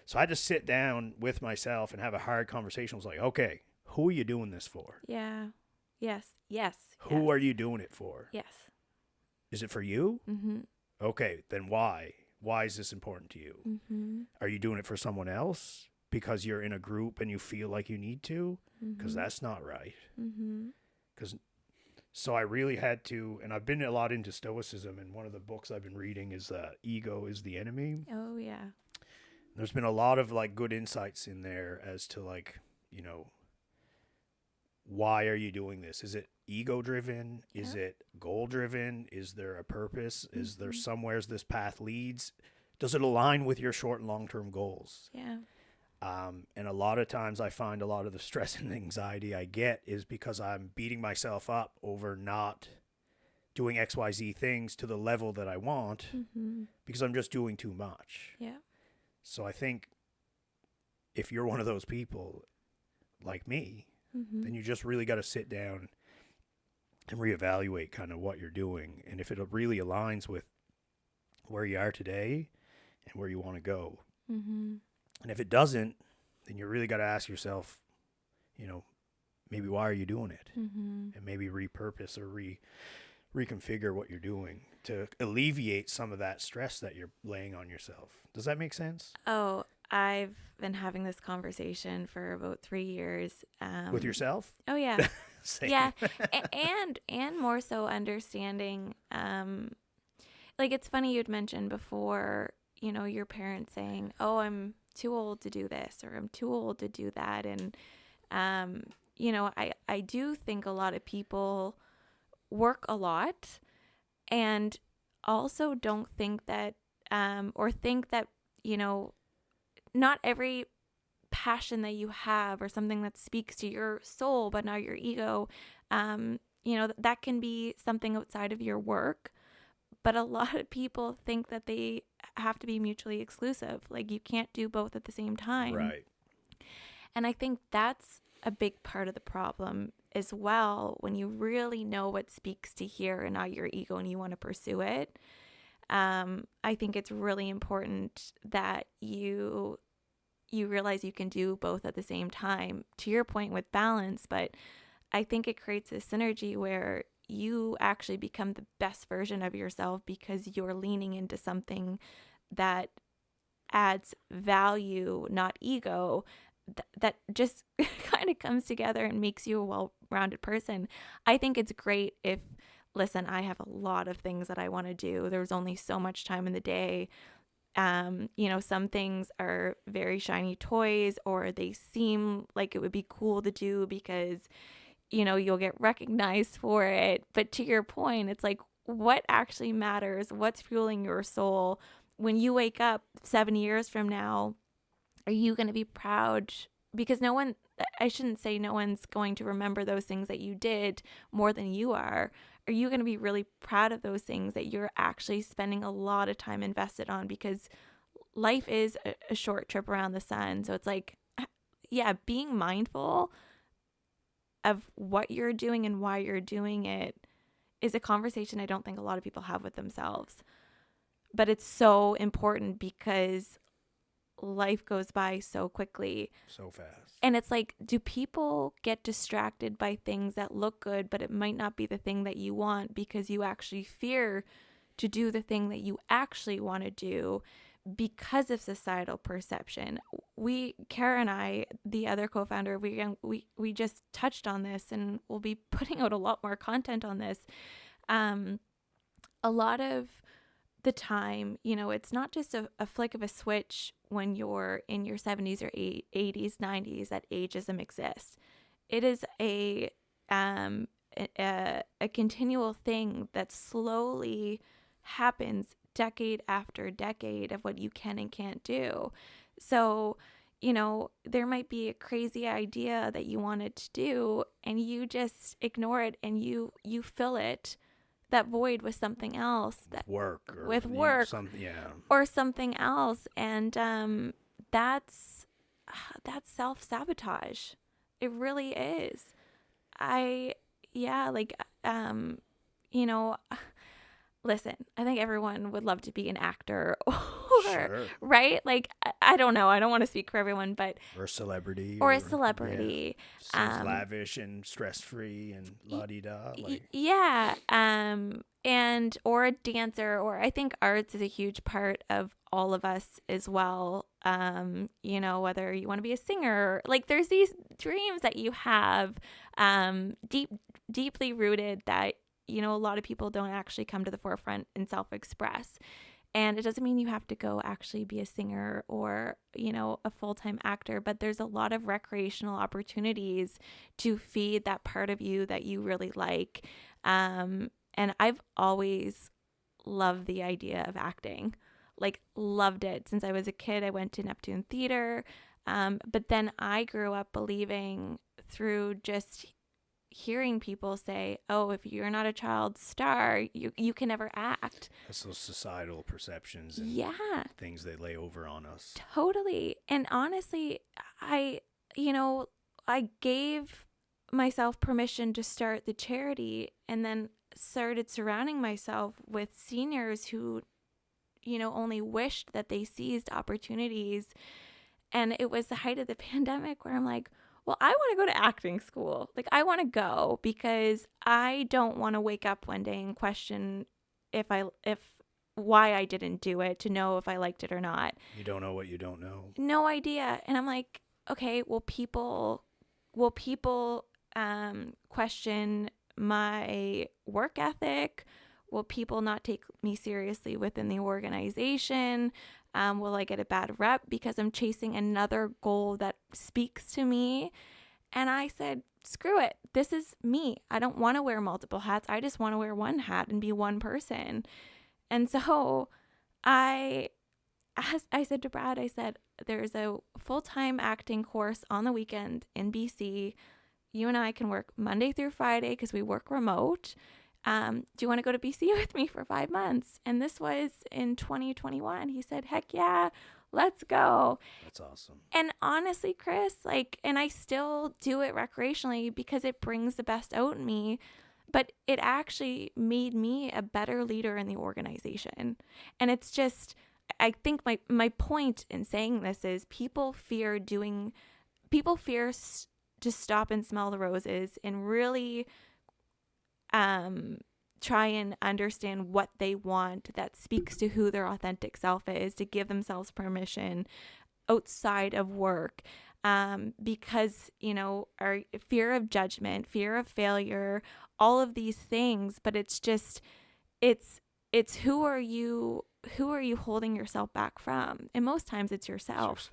So I had to sit down with myself and have a hard conversation. I was like, okay, who are you doing this for? Yeah. Yes. Yes. Who are you doing it for? Yes. Is it for you? Mm-hmm. Okay, then why? Why is this important to you? Mm-hmm. Are you doing it for someone else because you're in a group and you feel like you need to? Because that's not right. Mm-hmm. So I really had to, and I've been a lot into Stoicism, and one of the books I've been reading is Ego is the Enemy. Oh, yeah. There's been a lot of like good insights in there as to like, why are you doing this? Is it ego driven? Yeah. Is it goal driven? Is there a purpose? Is there somewheres this path leads? Does it align with your short and long term goals? Yeah. And a lot of times I find a lot of the stress and anxiety I get is because I'm beating myself up over not doing XYZ things to the level that I want because I'm just doing too much. Yeah. So I think if you're one of those people like me, then you just really got to sit down and reevaluate kind of what you're doing. And if it really aligns with where you are today and where you want to go. And if it doesn't, then you really got to ask yourself, maybe why are you doing it? And maybe repurpose or reconfigure what you're doing to alleviate some of that stress that you're laying on yourself. Does that make sense? Oh, I've been having this conversation for about 3 years. With yourself? Oh, yeah. Same. Yeah. And more so understanding, like it's funny you'd mentioned before, your parents saying, oh, I'm too old to do this or I'm too old to do that. And, I do think a lot of people work a lot and also don't think that, or think that, not every passion that you have or something that speaks to your soul, but not your ego, that can be something outside of your work. But a lot of people think that they have to be mutually exclusive. Like you can't do both at the same time. Right. And I think that's a big part of the problem as well. When you really know what speaks to here and not your ego and you want to pursue it, I think it's really important that you realize you can do both at the same time, to your point with balance. But I think it creates a synergy where you actually become the best version of yourself because you're leaning into something that adds value, not ego, that just kind of comes together and makes you a well-rounded person. I think it's great if, listen, I have a lot of things that I want to do. There's only so much time in the day. Some things are very shiny toys, or they seem like it would be cool to do because, you'll get recognized for it. But to your point, it's like, what actually matters? What's fueling your soul? When you wake up 7 years from now, are you going to be proud? Because I shouldn't say no one's going to remember those things that you did more than you are. Are you going to be really proud of those things that you're actually spending a lot of time invested on? Because life is a short trip around the sun. So it's like, yeah, being mindful of what you're doing and why you're doing it is a conversation I don't think a lot of people have with themselves. But it's so important because life goes by so quickly. So fast. And it's like, do people get distracted by things that look good, but it might not be the thing that you want because you actually fear to do the thing that you actually want to do because of societal perception? Kara and I, the other co-founder, we just touched on this, and we'll be putting out a lot more content on this. A lot of the time, it's not just a flick of a switch when you're in your 70s or 80s, 90s that ageism exists. It is a continual thing that slowly happens decade after decade of what you can and can't do. So, there might be a crazy idea that you wanted to do and you just ignore it and you fill it, that void, with something else, or something else. And that's self-sabotage. It really is. Listen, I think everyone would love to be an actor Sure. right? Like, I don't know. I don't want to speak for everyone, but. Or a celebrity. Yeah, so lavish and stress-free and la-di-da. Or a dancer, or I think arts is a huge part of all of us as well. Whether you want to be a singer, like there's these dreams that you have, deeply rooted that, a lot of people don't actually come to the forefront and self-express. And it doesn't mean you have to go actually be a singer or, a full-time actor, but there's a lot of recreational opportunities to feed that part of you that you really like. And I've always loved the idea of acting, like loved it. Since I was a kid, I went to Neptune Theater. But then I grew up believing through just hearing people say, oh, if you're not a child star, you can never act. That's those societal perceptions and things they lay over on us. Totally. And honestly, I gave myself permission to start the charity, and then started surrounding myself with seniors who, only wished that they seized opportunities. And it was the height of the pandemic where I'm like, well, I want to go to acting school. Like, I want to go because I don't want to wake up one day and question why I didn't do it, to know if I liked it or not. You don't know what you don't know. No idea. And I'm like, okay, will people question my work ethic? Will people not take me seriously within the organization? Will I get a bad rep because I'm chasing another goal that speaks to me? And I said, screw it. This is me. I don't want to wear multiple hats. I just want to wear one hat and be one person. And so I said to Brad, I said, there's a full-time acting course on the weekend in BC. You and I can work Monday through Friday because we work remote. Do you want to go to BC with me for 5 months? And this was in 2021. He said, heck yeah, let's go. That's awesome. And honestly, Chris, and I still do it recreationally because it brings the best out in me, but it actually made me a better leader in the organization. And it's just, I think my point in saying this is people fear to stop and smell the roses and really try and understand what they want that speaks to who their authentic self is, to give themselves permission outside of work. because, our fear of judgment, fear of failure, all of these things. But it's just, it's who are you holding yourself back from? And most times it's yourself,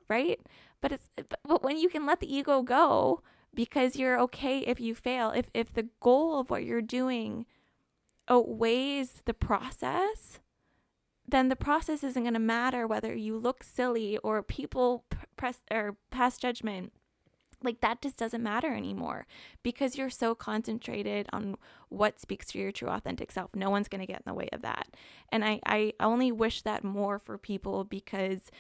right? But but when you can let the ego go, because you're okay if you fail, if the goal of what you're doing outweighs the process, then the process isn't going to matter whether you look silly or people press or pass judgment. Like, that just doesn't matter anymore, because you're so concentrated on what speaks to your true authentic self. No one's going to get in the way of that. And I only wish that more for people, because,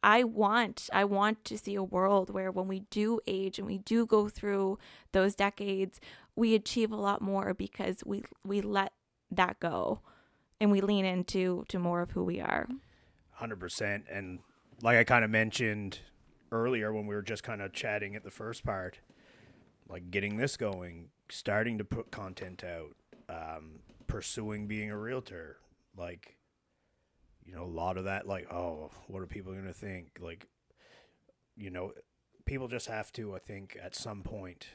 I want to see a world where when we do age and we do go through those decades, we achieve a lot more because we let that go and we lean into more of who we are. 100%. And like I kind of mentioned earlier when we were just kind of chatting at the first part, like getting this going, starting to put content out, pursuing being a realtor, like, a lot of that, like, oh, what are people going to think? Like, people just have to, I think, at some point,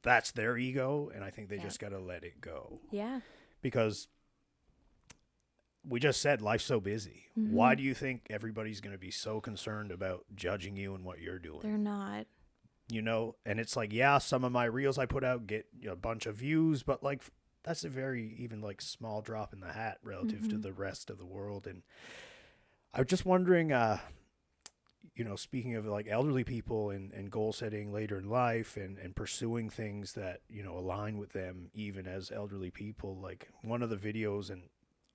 that's their ego, and I think they just got to let it go. Yeah. Because we just said life's so busy. Mm-hmm. Why do you think everybody's going to be so concerned about judging you and what you're doing? They're not. And it's like, yeah, some of my reels I put out get a bunch of views, but like, that's a very even like small drop in the hat relative to the rest of the world. And I was just wondering, speaking of like elderly people and goal setting later in life and pursuing things that, align with them even as elderly people, like one of the videos, and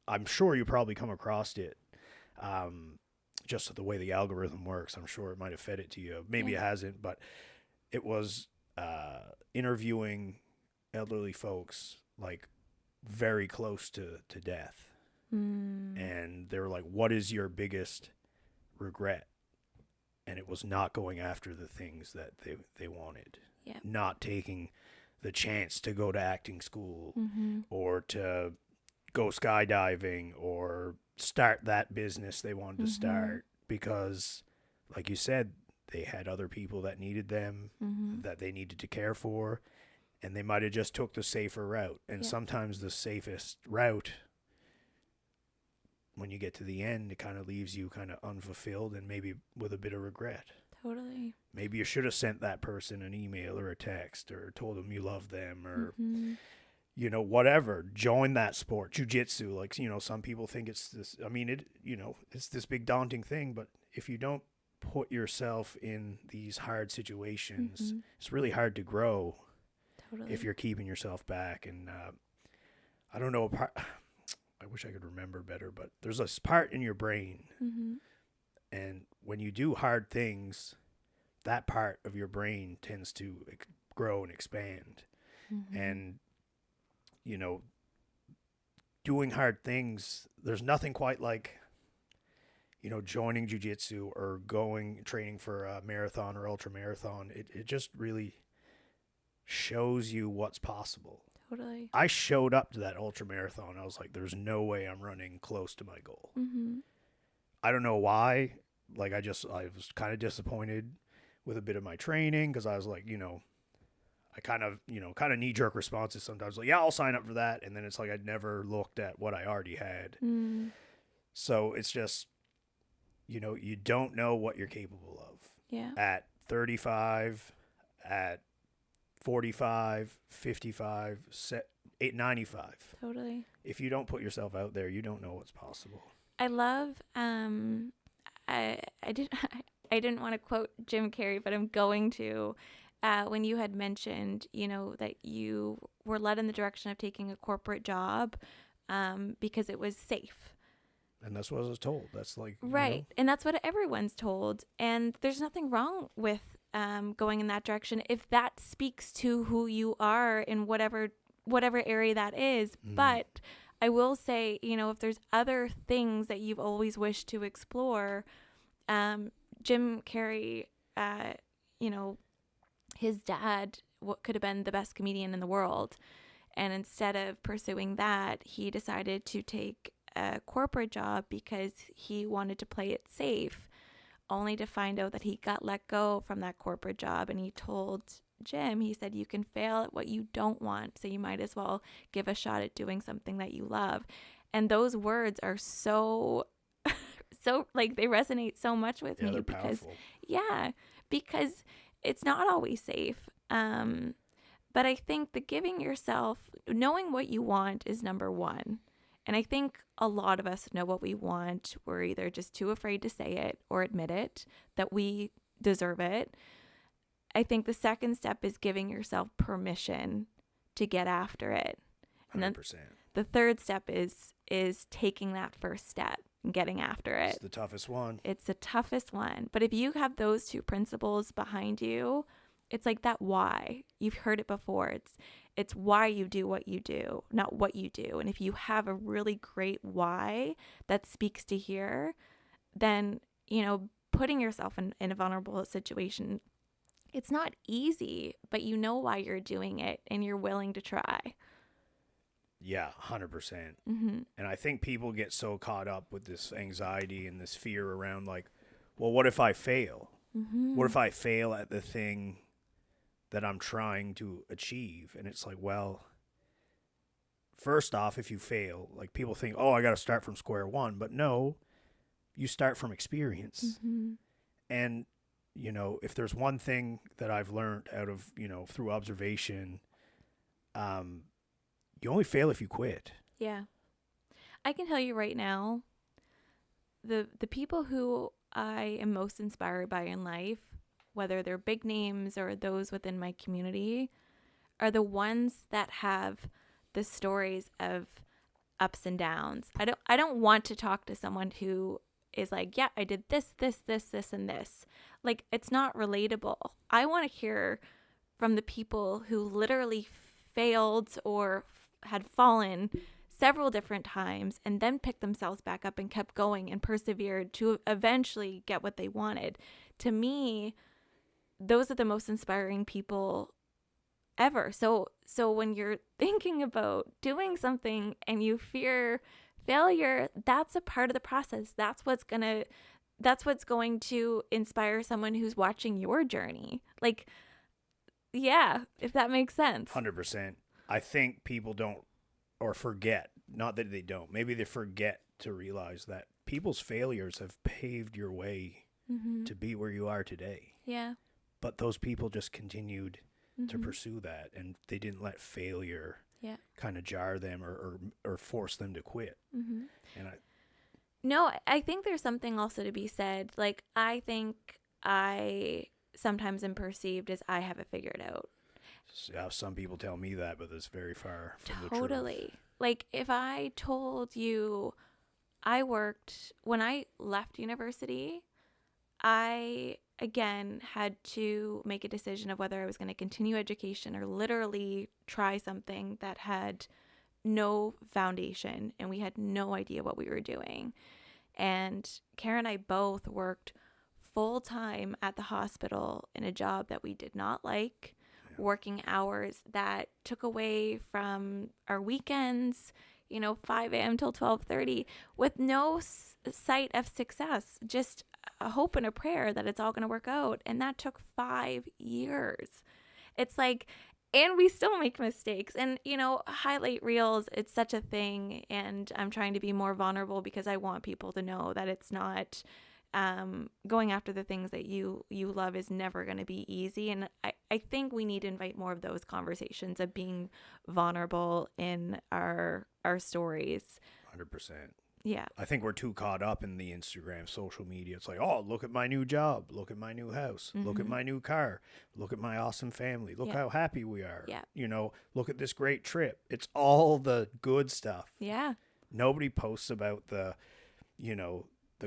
I'm sure you probably come across it, just the way the algorithm works. I'm sure it might have fed it to you. Maybe it hasn't, but it was interviewing elderly folks like very close to death. And they were like, what is your biggest regret? And it was not going after the things that they wanted. Not taking the chance to go to acting school or to go skydiving or start that business they wanted to start, because like you said, they had other people that needed them, that they needed to care for. And they might have just took the safer route. And sometimes the safest route, when you get to the end, it kind of leaves you kind of unfulfilled and maybe with a bit of regret. Totally. Maybe you should have sent that person an email or a text or told them you love them or, whatever. Join that sport, jiu-jitsu. Like, some people think it's this, it's this big daunting thing. But if you don't put yourself in these hard situations, it's really hard to grow. Totally. If you're keeping yourself back. And I don't know, I wish I could remember better, but there's this part in your brain, and when you do hard things, that part of your brain tends to grow and expand. And doing hard things, there's nothing quite like joining jiu-jitsu or training for a marathon or ultra marathon. It just really shows you what's possible. Totally. I showed up to that ultra marathon. I was like, there's no way I'm running close to my goal. I don't know why. Like, I was kind of disappointed with a bit of my training, because I was like, I kind of knee-jerk responses sometimes. Like, yeah, I'll sign up for that. And then it's like I'd never looked at what I already had. So it's just, you don't know what you're capable of. Yeah. At 35, at 45, 55, 95. Totally. If you don't put yourself out there, you don't know what's possible. I love, I didn't want to quote Jim Carrey, but I'm going to, when you had mentioned, that you were led in the direction of taking a corporate job, because it was safe. And that's what I was told. That's like, right. And that's what everyone's told. And there's nothing wrong with going in that direction if that speaks to who you are in whatever area that is. But I will say, if there's other things that you've always wished to explore, Jim Carrey, his dad could have been the best comedian in the world. And instead of pursuing that, he decided to take a corporate job because he wanted to play it safe. only to find out that he got let go from that corporate job. And he told Jim, he said, you can fail at what you don't want, so you might as well give a shot at doing something that you love. And those words are so like they resonate so much with me because powerful. Because it's not always safe. But I think the giving yourself, knowing what you want is number one. And I think a lot of us know what we want. We're either just too afraid to say it or admit it, that we deserve it. I think the second step is giving yourself permission to get after it. And 100%. then the third step is taking that first step and getting after it. It's the toughest one. It's the toughest one. But if you have those two principles behind you, it's like that why. You've heard it before. It's why you do what you do, not what you do. And if you have a really great why that speaks to here, then, putting yourself in a vulnerable situation, it's not easy, but you know why you're doing it and you're willing to try. Yeah, 100%. Mm-hmm. And I think people get so caught up with this anxiety and this fear around like, well, what if I fail? Mm-hmm. What if I fail at the thing that I'm trying to achieve? And it's like, well, first off, if you fail, like people think, oh, I got to start from square one. But no, you start from experience. Mm-hmm. And, if there's one thing that I've learned out of, through observation, you only fail if you quit. Yeah. I can tell you right now, the people who I am most inspired by in life, whether they're big names or those within my community, are the ones that have the stories of ups and downs. I don't want to talk to someone who is like, yeah, I did this, and this. Like, it's not relatable. I want to hear from the people who literally failed or had fallen several different times and then picked themselves back up and kept going and persevered to eventually get what they wanted. To me, those are the most inspiring people ever. So when you're thinking about doing something and you fear failure, that's a part of the process. That's what's going to inspire someone who's watching your journey. Like, yeah, if that makes sense. 100%. I think people don't, or forget, not that they don't, maybe they forget to realize that people's failures have paved your way to be where you are today. Yeah. But those people just continued to pursue that, and they didn't let failure kind of jar them or force them to quit. Mm-hmm. And I think there's something also to be said. Like, I think I sometimes am perceived as I have it figured out. Yeah, some people tell me that, but that's very far from the truth. Totally. Like, if I told you when I left university, I, again, had to make a decision of whether I was going to continue education or literally try something that had no foundation and we had no idea what we were doing. And Karen and I both worked full time at the hospital in a job that we did not like, working hours that took away from our weekends, 5 a.m. till 12:30 with no sight of success, just a hope and a prayer that it's all going to work out. And that took 5 years. It's like, and we still make mistakes. And, highlight reels, it's such a thing. And I'm trying to be more vulnerable because I want people to know that it's not going after the things that you love is never going to be easy. And I think we need to invite more of those conversations of being vulnerable in our stories. 100%. Yeah. I think we're too caught up in the Instagram, social media. It's like, oh, look at my new job. Look at my new house. Look at my new car. Look at my awesome family. Look how happy we are. Yeah. Look at this great trip. It's all the good stuff. Yeah. Nobody posts about the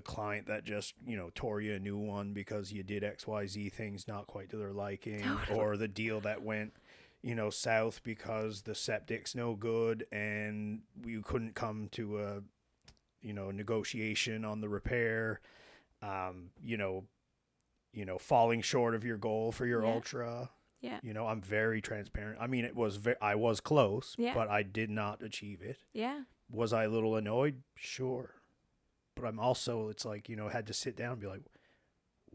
client that just, tore you a new one because you did XYZ things not quite to their liking, or the deal that went, south because the septic's no good and you couldn't come to a negotiation on the repair, falling short of your goal for your ultra. Yeah. I'm very transparent. I mean, I was close, but I did not achieve it. Yeah. Was I a little annoyed? Sure. But I'm also, it's like, had to sit down and be like,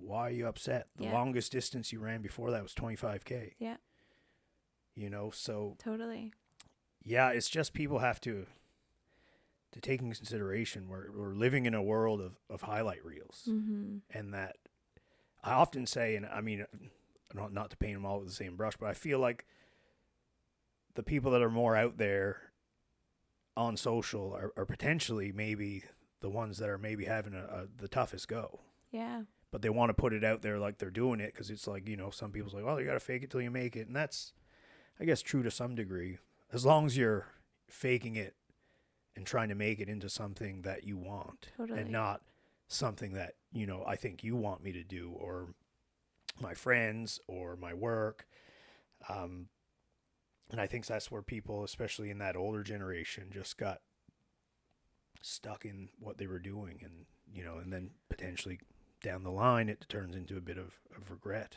why are you upset? The Yeah. longest distance you ran before that was 25K. Yeah. You know, so Totally. yeah, it's just people have to take into consideration we're living in a world of highlight reels. Mm-hmm. And that I often say, and I mean, not to paint them all with the same brush, but I feel like the people that are more out there on social are potentially maybe the ones that are maybe having the toughest go. Yeah. But they want to put it out there like they're doing it because it's like, you know, some people's like, well, you got to fake it till you make it. And that's, I guess, true to some degree. As long as you're faking it and trying to make it into something that you want. Totally. And not something that, you know, I think you want me to do, or my friends or my work. And I think that's where people, especially in that older generation, just got stuck in what they were doing. And, you know, and then potentially down the line, it turns into a bit of regret.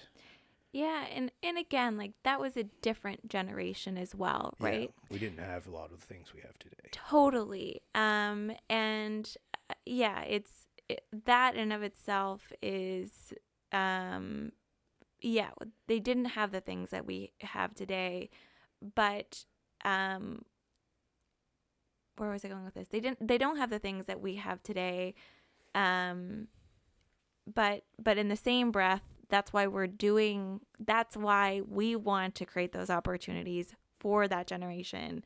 Yeah, and again, like, that was a different generation as well, right? Yeah, we didn't have a lot of the things we have today. Totally. Yeah, that in of itself is, yeah, they didn't have the things that we have today, but, where was I going with this? They don't have the things that we have today, but in the same breath, that's why we want to create those opportunities for that generation.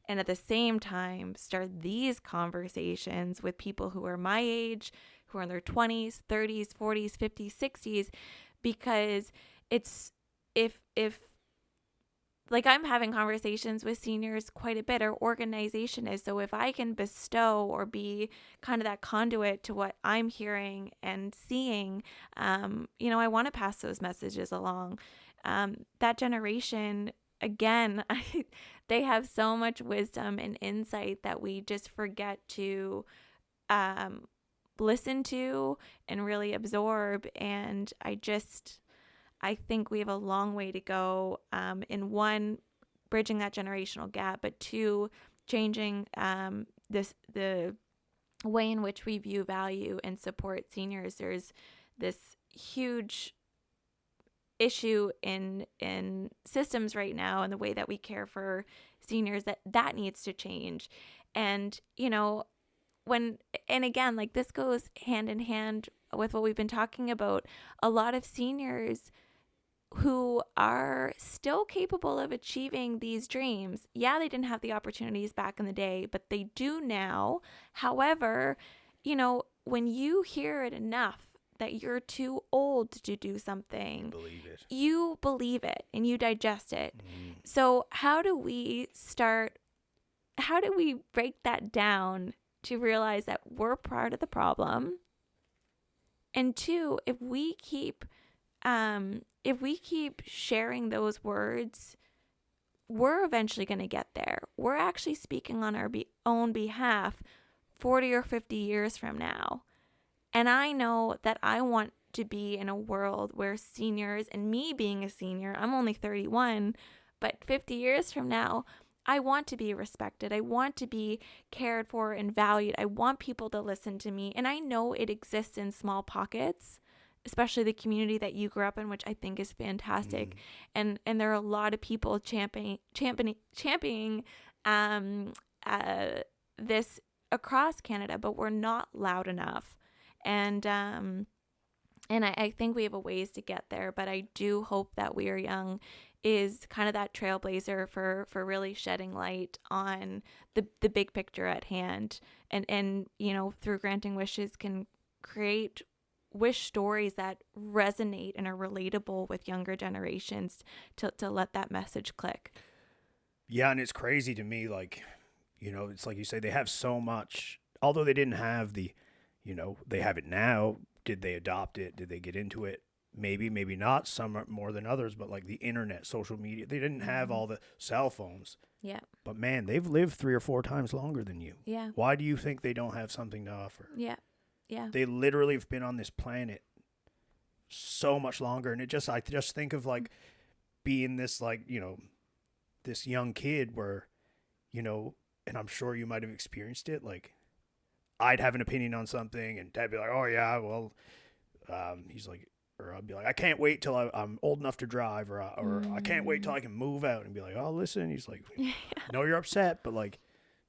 And at the same time, start these conversations with people who are my age, who are in their 20s, 30s, 40s, 50s, 60s, because it's, if like, I'm having conversations with seniors quite a bit, our organization is. So if I can bestow or be kind of that conduit to what I'm hearing and seeing, you know, I want to pass those messages along. That generation, again, they have so much wisdom and insight that we just forget to listen to and really absorb. And I think we have a long way to go in, one, bridging that generational gap, but two, changing the way in which we view, value, and support seniors. There's this huge issue in systems right now, and the way that we care for seniors, that needs to change. And, you know, and again, like, this goes hand in hand with what we've been talking about. A lot of seniors who are still capable of achieving these dreams. Yeah, they didn't have the opportunities back in the day, but they do now. However, you know, when you hear it enough that you're too old to do something, you believe it and you digest it. So how do we break that down to realize that we're part of the problem? And two, if we keep sharing those words, we're eventually going to get there. We're actually speaking on our own behalf 40 or 50 years from now. And I know that I want to be in a world where seniors, and me being a senior, I'm only 31, but 50 years from now, I want to be respected. I want to be cared for and valued. I want people to listen to me. And I know it exists in small pockets, especially the community that you grew up in, which I think is fantastic. And there are a lot of people championing this across Canada, but we're not loud enough. And I think we have a ways to get there, but I do hope that We Are Young is kind of that trailblazer for really shedding light on the big picture at hand. And you know, through Granting Wishes, can create wish stories that resonate and are relatable with younger generations to let that message click. Yeah, and it's crazy to me, like, you know, it's like you say, they have so much, although they didn't have the, you know, they have it now. Did they adopt it? Did they get into it? Maybe, maybe not. Some are more than others, but like the internet, social media, they didn't have all the cell phones. Yeah. But man, they've lived 3 or 4 times longer than you. Yeah. Why do you think they don't have something to offer? Yeah. Yeah. They literally have been on this planet so much longer. And I just think of, like, being this, like, you know, this young kid where, you know, and I'm sure you might have experienced it. Like, I'd have an opinion on something and Dad'd be like, oh yeah, well, he's like, Or I'll be like, I can't wait till I'm old enough to drive, or I can't wait till I can move out, and be like, oh, listen. He's like, know you're upset, but like,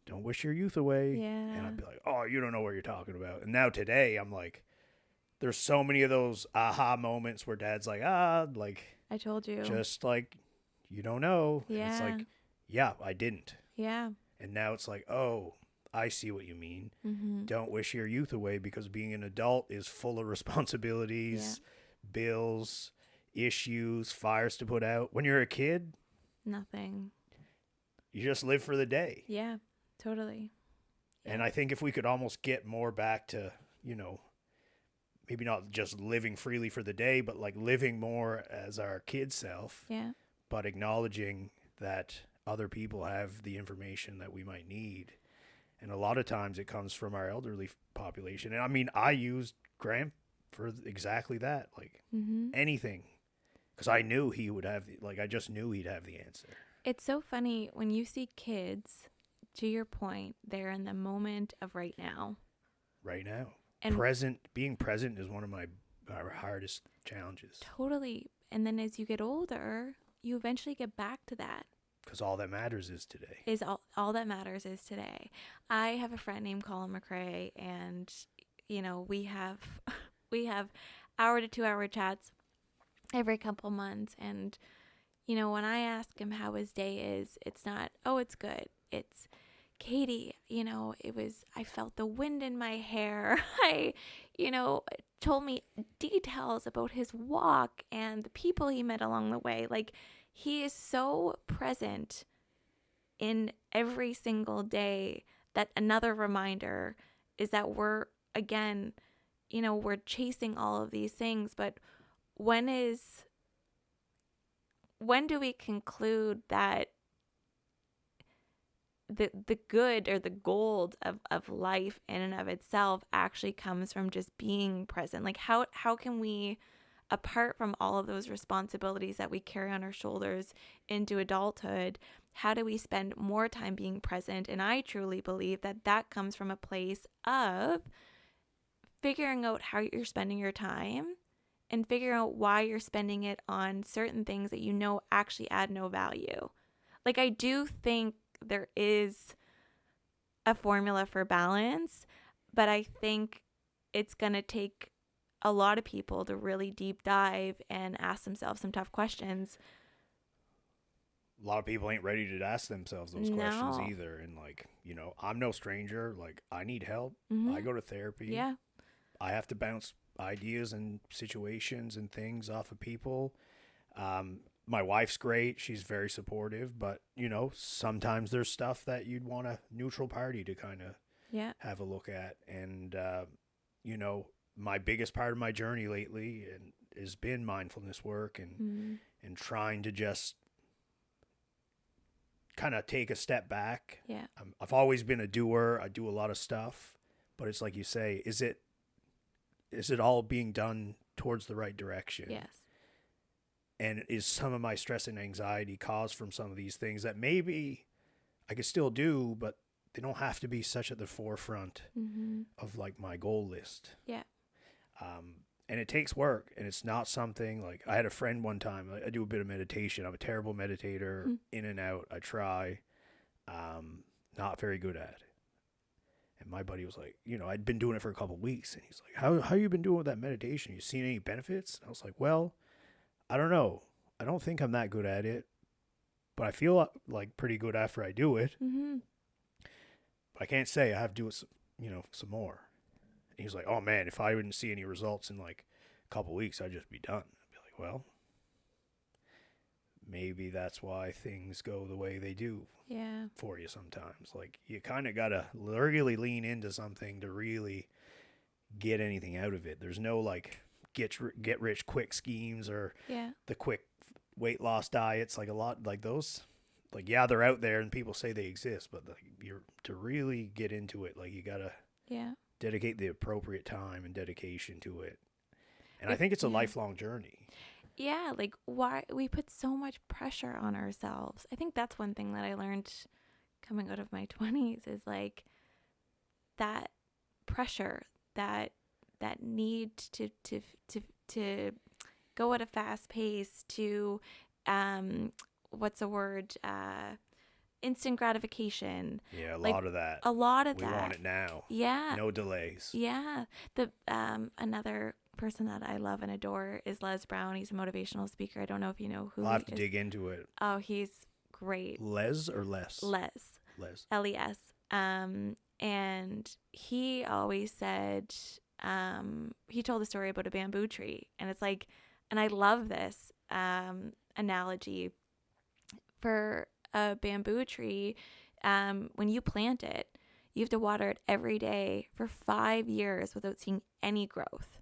don't wish your youth away. Yeah. And I'd be like, oh, you don't know what you're talking about. And now today, I'm like, there's so many of those aha moments where Dad's like, like, I told you. just like, you don't know. Yeah. And it's like, yeah, I didn't. Yeah. And now it's like, oh, I see what you mean. Mm-hmm. Don't wish your youth away, because being an adult is full of responsibilities, bills, issues, fires to put out. When you're a kid, Nothing. you just live for the day. Yeah, totally. And I think if we could almost get more back to, maybe not just living freely for the day, but like living more as our kid self, but acknowledging that other people have the information that we might need. And a lot of times it comes from our elderly population. And I mean, I used Graham for exactly that, like anything, because I knew he would have, I just knew he'd have the answer. It's so funny when you see kids, to your point, they're in the moment of right now. Right now. And being present is one of my hardest challenges. Totally. And then as you get older, you eventually get back to that. Because all that matters is today. All that matters is today. I have a friend named Colin McRae, and we have hour to 2 hour chats every couple months. And when I ask him how his day is, it's not, oh, it's good. It's, Katie, I felt the wind in my hair. Told me details about his walk and the people he met along the way. Like, he is so present in every single day that another reminder is that we're chasing all of these things. But when do we conclude that the good or the gold of life in and of itself actually comes from just being present? Like, how can we, apart from all of those responsibilities that we carry on our shoulders into adulthood, how do we spend more time being present? And I truly believe that comes from a place of figuring out how you're spending your time and figuring out why you're spending it on certain things that actually add no value. Like, I do think there is a formula for balance, but I think it's going to take a lot of people to really deep dive and ask themselves some tough questions. A lot of people ain't ready to ask themselves those questions either. And I'm no stranger. Like, I need help. I go to therapy. Yeah. I have to bounce ideas and situations and things off of people. My wife's great. She's very supportive, but sometimes there's stuff that you'd want a neutral party to kind of have a look at. And, my biggest part of my journey lately has been mindfulness work and trying to just kind of take a step back. Yeah. I've always been a doer. I do a lot of stuff, but it's like you say, is it all being done towards the right direction? Yes. And is some of my stress and anxiety caused from some of these things that maybe I could still do, but they don't have to be such at the forefront of like my goal list. Yeah. And it takes work, and it's not something like, I had a friend one time, I do a bit of meditation. I'm a terrible meditator, in and out. I try, not very good at it. And my buddy was like, I'd been doing it for a couple of weeks, and he's like, how you been doing with that meditation? You seen any benefits? And I was like, well, I don't know. I don't think I'm that good at it, but I feel like pretty good after I do it. But I can't say I have to do it, some more. And he was like, oh man, if I wouldn't see any results in like a couple of weeks, I'd just be done. I'd be like, well, maybe that's why things go the way they do for you sometimes. Like, you kind of got to really lean into something to really get anything out of it. There's no like get rich quick schemes or the quick weight loss diets. Like, a lot like those, like, they're out there and people say they exist, but like, to really get into it, like, you got to dedicate the appropriate time and dedication to it. And I think it's a lifelong journey. Yeah, like, why we put so much pressure on ourselves. I think that's one thing that I learned coming out of my 20s is like that pressure, that need to go at a fast pace to, what's a word? Instant gratification. Yeah, a Like, lot of that. A lot of We that. want it now. Yeah. No delays. Yeah. The another person that I love and adore is Les Brown. He's a motivational speaker. I don't know if you know who I'll have he to is. dig into it. Oh, he's great. Les or Les? Les. Les. Les. And he always said, he told a story about a bamboo tree, and it's like, and I love this analogy for a bamboo tree. When you plant it, you have to water it every day for 5 years without seeing any growth.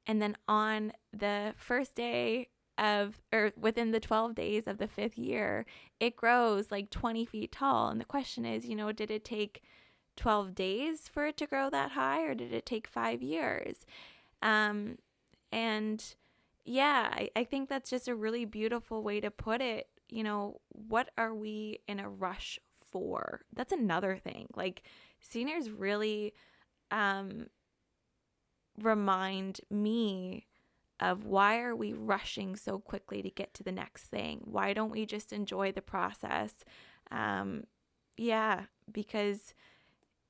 And then on the first day or within the 12 days of the 5th year, it grows like 20 feet tall. And the question is, did it take 12 days for it to grow that high, or did it take 5 years? And yeah, I think that's just a really beautiful way to put it. What are we in a rush for? That's another thing. Like, seniors really remind me of, why are we rushing so quickly to get to the next thing? Why don't we just enjoy the process? Because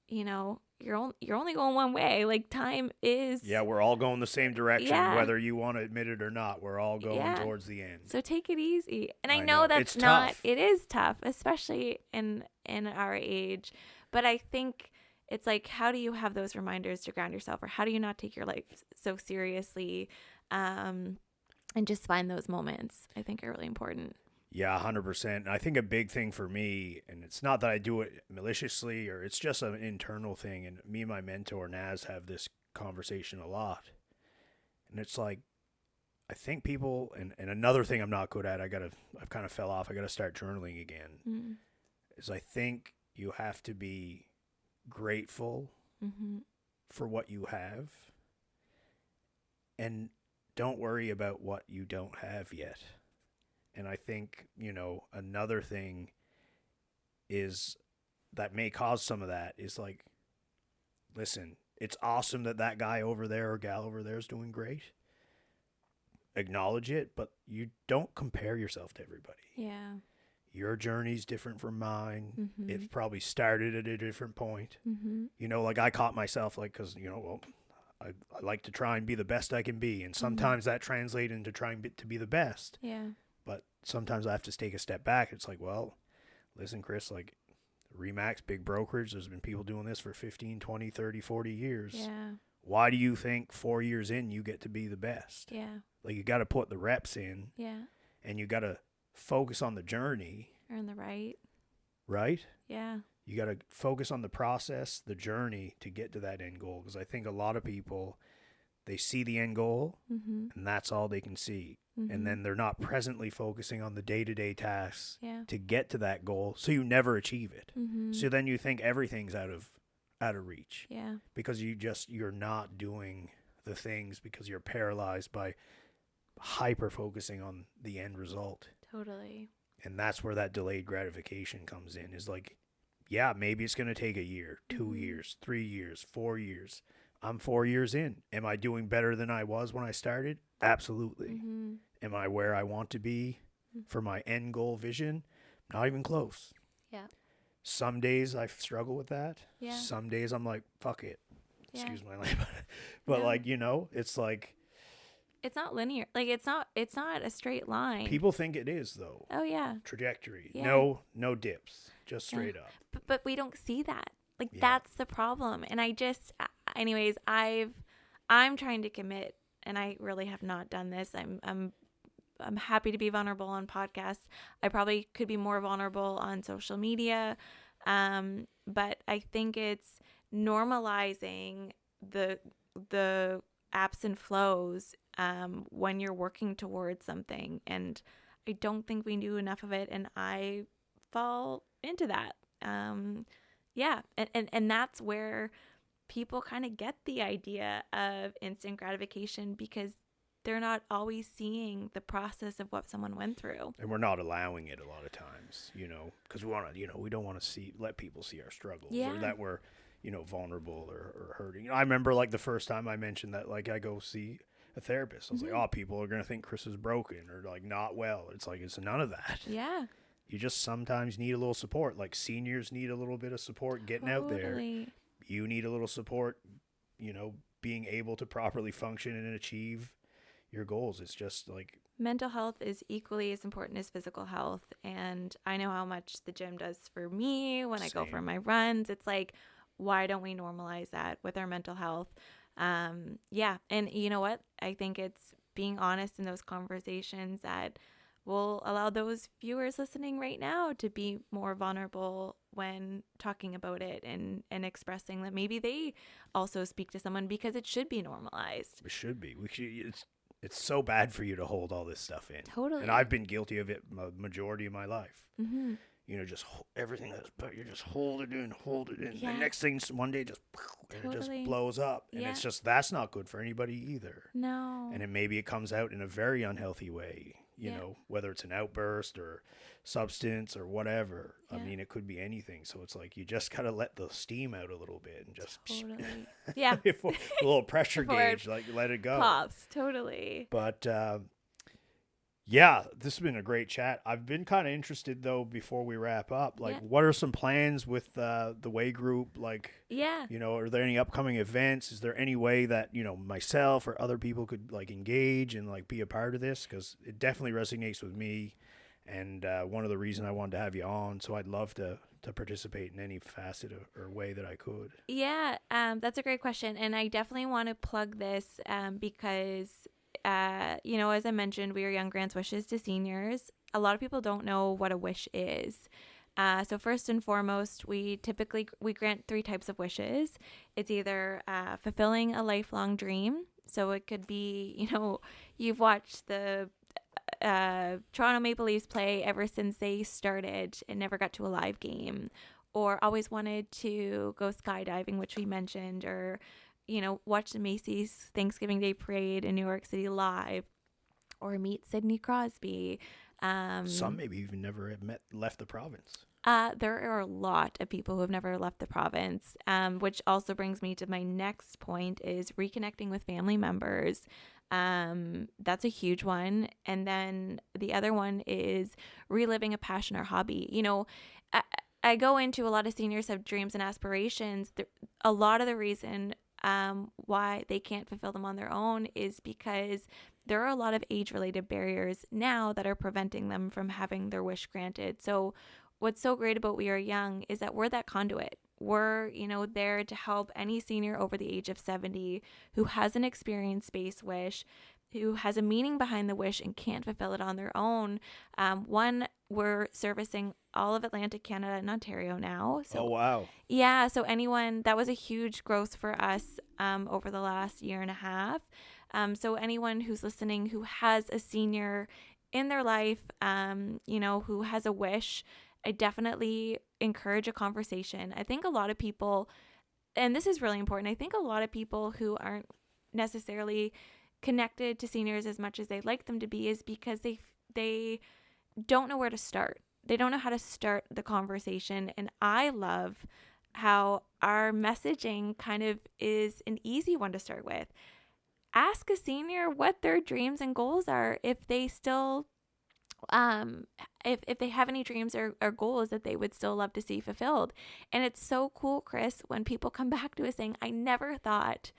you're only going one way. Like, time is. Yeah, we're all going the same direction, Yeah. whether you want to admit it or not. We're all going towards the end. So take it easy. And I know. know that's It's not. tough. It is tough, especially in our age. But I think it's like, how do you have those reminders to ground yourself, or how do you not take your life so seriously, and just find those moments? I think are really important. Yeah, 100%. I think a big thing for me, and it's not that I do it maliciously, or it's just an internal thing, and me and my mentor, Naz, have this conversation a lot. And it's like, I think people, and another thing I'm not good at, I've kind of fell off, I got to start journaling again, is I think you have to be grateful for what you have, and don't worry about what you don't have yet. And I think, another thing is that may cause some of that is like, listen, it's awesome that guy over there or gal over there is doing great. Acknowledge it, but you don't compare yourself to everybody. Yeah. Your journey's different from mine. It probably started at a different point. Like I caught myself, like, because, I like to try and be the best I can be. And sometimes that translates into trying to be the best. Yeah. But sometimes I have to take a step back. It's like, well, listen, Chris, like Remax, big brokerage, there's been people doing this for 15, 20, 30, 40 years. Yeah. Why do you think 4 years in you get to be the best? Yeah. Like, you got to put the reps in. Yeah. And you got to focus on the journey. Earn the right. Right? Yeah. You got to focus on the process, the journey to get to that end goal. Because I think a lot of people, they see the end goal and that's all they can see. And then they're not presently focusing on the day-to-day tasks to get to that goal. So you never achieve it. So then you think everything's out of reach. Yeah. Because you're not doing the things because you're paralyzed by hyper focusing on the end result. Totally. And that's where that delayed gratification comes in, is like, yeah, maybe it's going to take a year, 2 years, 3 years, 4 years. I'm 4 years in. Am I doing better than I was when I started? Absolutely. Am I where I want to be for my end goal vision? Not even close. Yeah. Some days I struggle with that. Yeah. Some days I'm like, fuck it. Yeah. Excuse my language. But like, it's like, it's not linear. Like, it's not a straight line. people think it is, though. Oh yeah. Trajectory. Yeah. No dips. Just straight up. But we don't see that. Like, Yeah. that's the problem. And anyways, I'm trying to commit, and I really have not done this. I'm happy to be vulnerable on podcasts. I probably could be more vulnerable on social media. But I think it's normalizing the ebbs and flows when you're working towards something. And I don't think we do enough of it, and I fall into that. Yeah. And that's where people kind of get the idea of instant gratification, because they're not always seeing the process of what someone went through. And we're not allowing it a lot of times, because we want to, we don't want to let people see our struggles or that we're, vulnerable or hurting. I remember like the first time I mentioned that, like I go see a therapist. I was like, oh, people are going to think Chris is broken or like not well. It's like, it's none of that. Yeah. You just sometimes need a little support. Like seniors need a little bit of support getting out there. You need a little support, you know, being able to properly function and achieve your goals. It's just like mental health is equally as important as physical health. And I know how much the gym does for me when I go for my runs. It's like, why don't we normalize that with our mental health? Yeah. And you know what? I think it's being honest in those conversations that will allow those viewers listening right now to be more vulnerable when talking about it and expressing that maybe they also speak to someone, because it should be normalized. It should be. It's so bad for you to hold all this stuff in. Totally. And I've been guilty of it majority of my life. Mm-hmm. You know, just everything that's, but you just hold it in. Yeah. The next thing, one day, just and it just blows up. And it's just, that's not good for anybody either. No. And maybe it comes out in a very unhealthy way, you know, whether it's an outburst or substance or whatever. I mean, it could be anything. So it's like, you just got to let the steam out a little bit and just, yeah, a little pressure gauge, like let it go. Pops, totally. But, yeah, this has been a great chat. I've been kind of interested, though, before we wrap up, like, what are some plans with the Way group? Like, you know, are there any upcoming events? Is there any way that, you know, myself or other people could, like, engage and, like, be a part of this? Because it definitely resonates with me, and one of the reasons I wanted to have you on, so I'd love to participate in any facet or way that I could. Yeah, that's a great question, and I definitely want to plug this because... you know, as I mentioned, we are Young Grants Wishes to Seniors. A lot of people don't know what a wish is. So first and foremost, we grant 3 types of wishes. It's either fulfilling a lifelong dream. So it could be, you know, you've watched the Toronto Maple Leafs play ever since they started and never got to a live game, or always wanted to go skydiving, which we mentioned, or you know, watch the Macy's Thanksgiving Day Parade in New York City live, or meet Sidney Crosby. Some maybe even never have left the province. There are a lot of people who have never left the province, which also brings me to my next point, is reconnecting with family members. That's a huge one. And then the other one is reliving a passion or hobby. You know, I go into a lot of seniors have dreams and aspirations. A lot of the reason why they can't fulfill them on their own is because there are a lot of age-related barriers now that are preventing them from having their wish granted. So what's so great about We Are Young is that we're that conduit. We're, you know, there to help any senior over the age of 70 who has an experience-based wish, who has a meaning behind the wish and can't fulfill it on their own. We're servicing all of Atlantic Canada and Ontario now. So, oh, wow. Yeah, so anyone, that was a huge growth for us over the last year and a half. So anyone who's listening who has a senior in their life, you know, who has a wish, I definitely encourage a conversation. I think a lot of people, and this is really important, I think a lot of people who aren't necessarily connected to seniors as much as they'd like them to be is because they don't know where to start. They don't know how to start the conversation. And I love how our messaging kind of is an easy one to start with. Ask a senior what their dreams and goals are, if they still if they have any dreams or goals that they would still love to see fulfilled. And it's so cool, Chris, when people come back to us saying, I never thought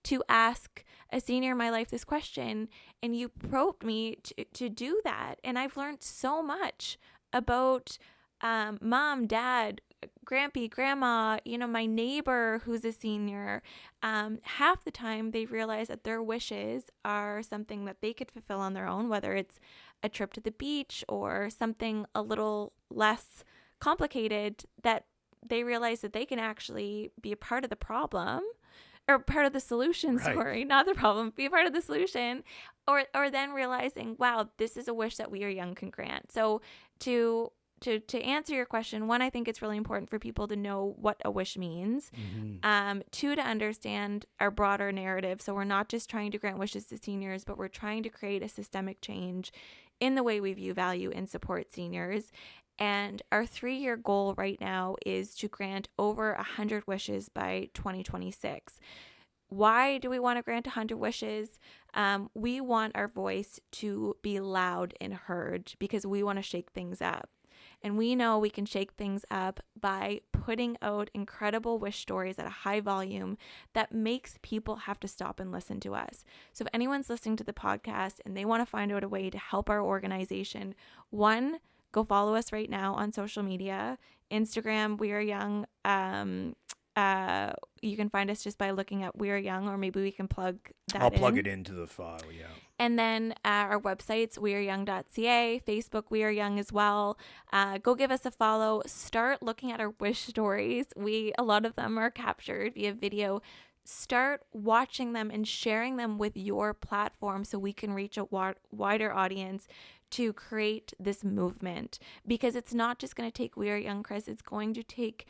to ask a senior in my life this question, and you probed me to do that. And I've learned so much about mom, dad, grandpa, grandma, you know, my neighbor who's a senior. Half the time they realize that their wishes are something that they could fulfill on their own, whether it's a trip to the beach or something a little less complicated, that they realize that they can actually be a part of the problem. Or part of the solution, right. Sorry, not the problem, be a part of the solution, or then realizing, wow, this is a wish that We Are Young can grant. So to answer your question, one, I think it's really important for people to know what a wish means. Mm-hmm. Two, to understand our broader narrative. So we're not just trying to grant wishes to seniors, but we're trying to create a systemic change in the way we view, value, and support seniors. And our 3-year goal right now is to grant over 100 wishes by 2026. Why do we want to grant 100 wishes? We want our voice to be loud and heard because we want to shake things up. And we know we can shake things up by putting out incredible wish stories at a high volume that makes people have to stop and listen to us. So if anyone's listening to the podcast and they want to find out a way to help our organization, one, go follow us right now on social media. Instagram, We Are Young. You can find us just by looking at We Are Young, or maybe we can plug that I'll plug it into the file, yeah. And then our websites, weareyoung.ca, Facebook, We Are Young as well. Go give us a follow. Start looking at our wish stories. A lot of them are captured via video. Start watching them and sharing them with your platform so we can reach a wider audience to create this movement. Because it's not just going to take We Are Young, Chris. It's going to take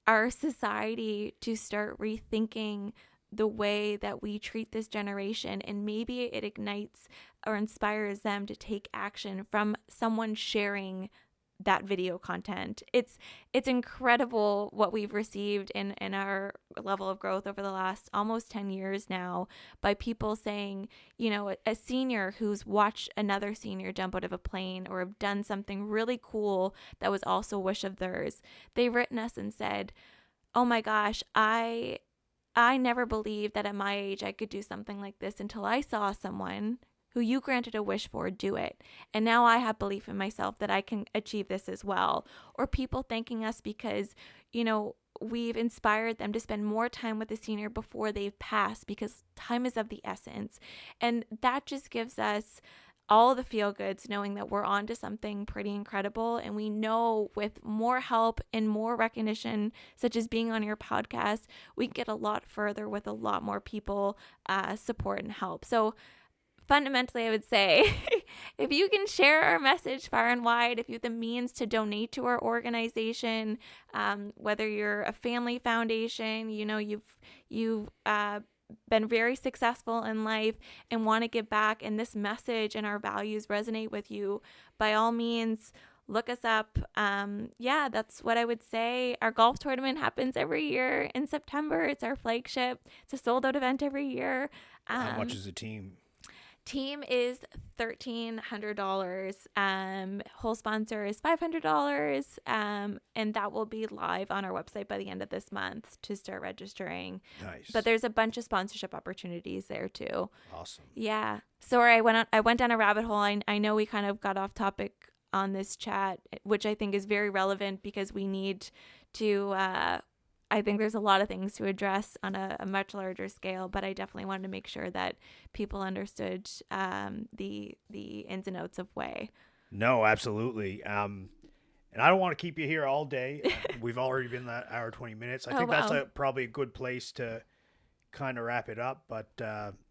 our society to start rethinking the way that we treat this generation, and maybe it ignites or inspires them to take action from someone sharing that video content. It's incredible what we've received in our level of growth over the last almost 10 years now by people saying, you know, a senior who's watched another senior jump out of a plane or have done something really cool that was also a wish of theirs. They've written us and said, oh my gosh, I never believed that at my age I could do something like this until I saw someone who you granted a wish for do it. And now I have belief in myself that I can achieve this as well. Or people thanking us because, you know, we've inspired them to spend more time with the senior before they've passed because time is of the essence. And that just gives us all the feel goods knowing that we're on to something pretty incredible. And we know with more help and more recognition, such as being on your podcast, we can get a lot further with a lot more people support and help. So fundamentally, I would say, if you can share our message far and wide, if you have the means to donate to our organization, whether you're a family foundation, you know, you've been very successful in life and want to give back, and this message and our values resonate with you, by all means, look us up. Yeah, that's what I would say. Our golf tournament happens every year in September. It's our flagship. It's a sold out event every year. How much is the team? Team is $1,300. Whole sponsor is $500. And that will be live on our website by the end of this month to start registering. Nice. But there's a bunch of sponsorship opportunities there too. Awesome. Yeah. Sorry, I went down a rabbit hole. I know we kind of got off topic on this chat, which I think is very relevant because we need to I think there's a lot of things to address on a much larger scale, but I definitely wanted to make sure that people understood the ins and outs of WAY. No, absolutely. And I don't want to keep you here all day. We've already been that hour, 20 minutes. I think that's probably a good place to kind of wrap it up. But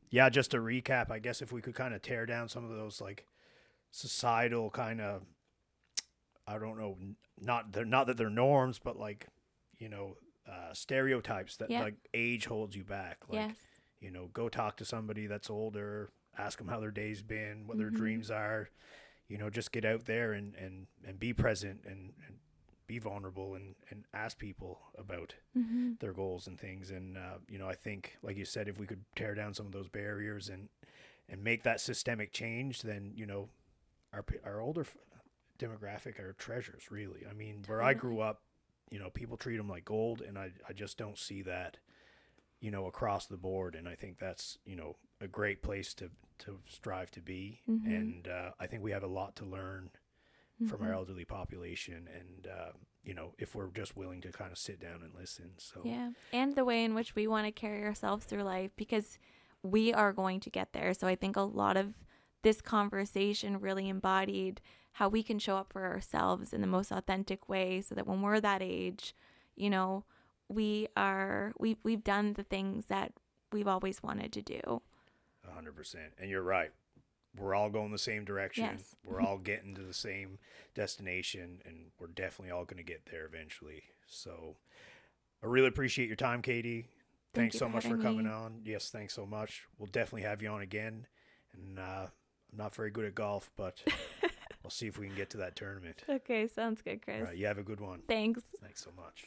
yeah, just to recap, I guess if we could kind of tear down some of those like societal kind of, I don't know, not that they're norms, but like, you know, stereotypes that like age holds you back. Like, you know, go talk to somebody that's older, ask them how their day's been, what their dreams are, you know, just get out there and be present and be vulnerable and ask people about their goals and things. And, you know, I think, like you said, if we could tear down some of those barriers and make that systemic change, then, you know, our older demographic are treasures, really. I mean, where I grew up, you know, people treat them like gold, and I just don't see that, you know, across the board. And I think that's, you know, a great place to strive to be. And I think we have a lot to learn from our elderly population, and, you know, if we're just willing to kind of sit down and listen. So yeah, and the way in which we want to carry ourselves through life, because we are going to get there. So I think a lot of this conversation really embodied how we can show up for ourselves in the most authentic way, so that when we're that age, you know, we've done the things that we've always wanted to do. 100%. And you're right. We're all going the same direction. Yes. We're all getting to the same destination, and we're definitely all going to get there eventually. So I really appreciate your time, Katie. Thanks so much for coming on. Yes, thanks so much. We'll definitely have you on again. And I'm not very good at golf, but we'll see if we can get to that tournament. Okay, sounds good, Chris. All right, you have a good one. Thanks. Thanks so much.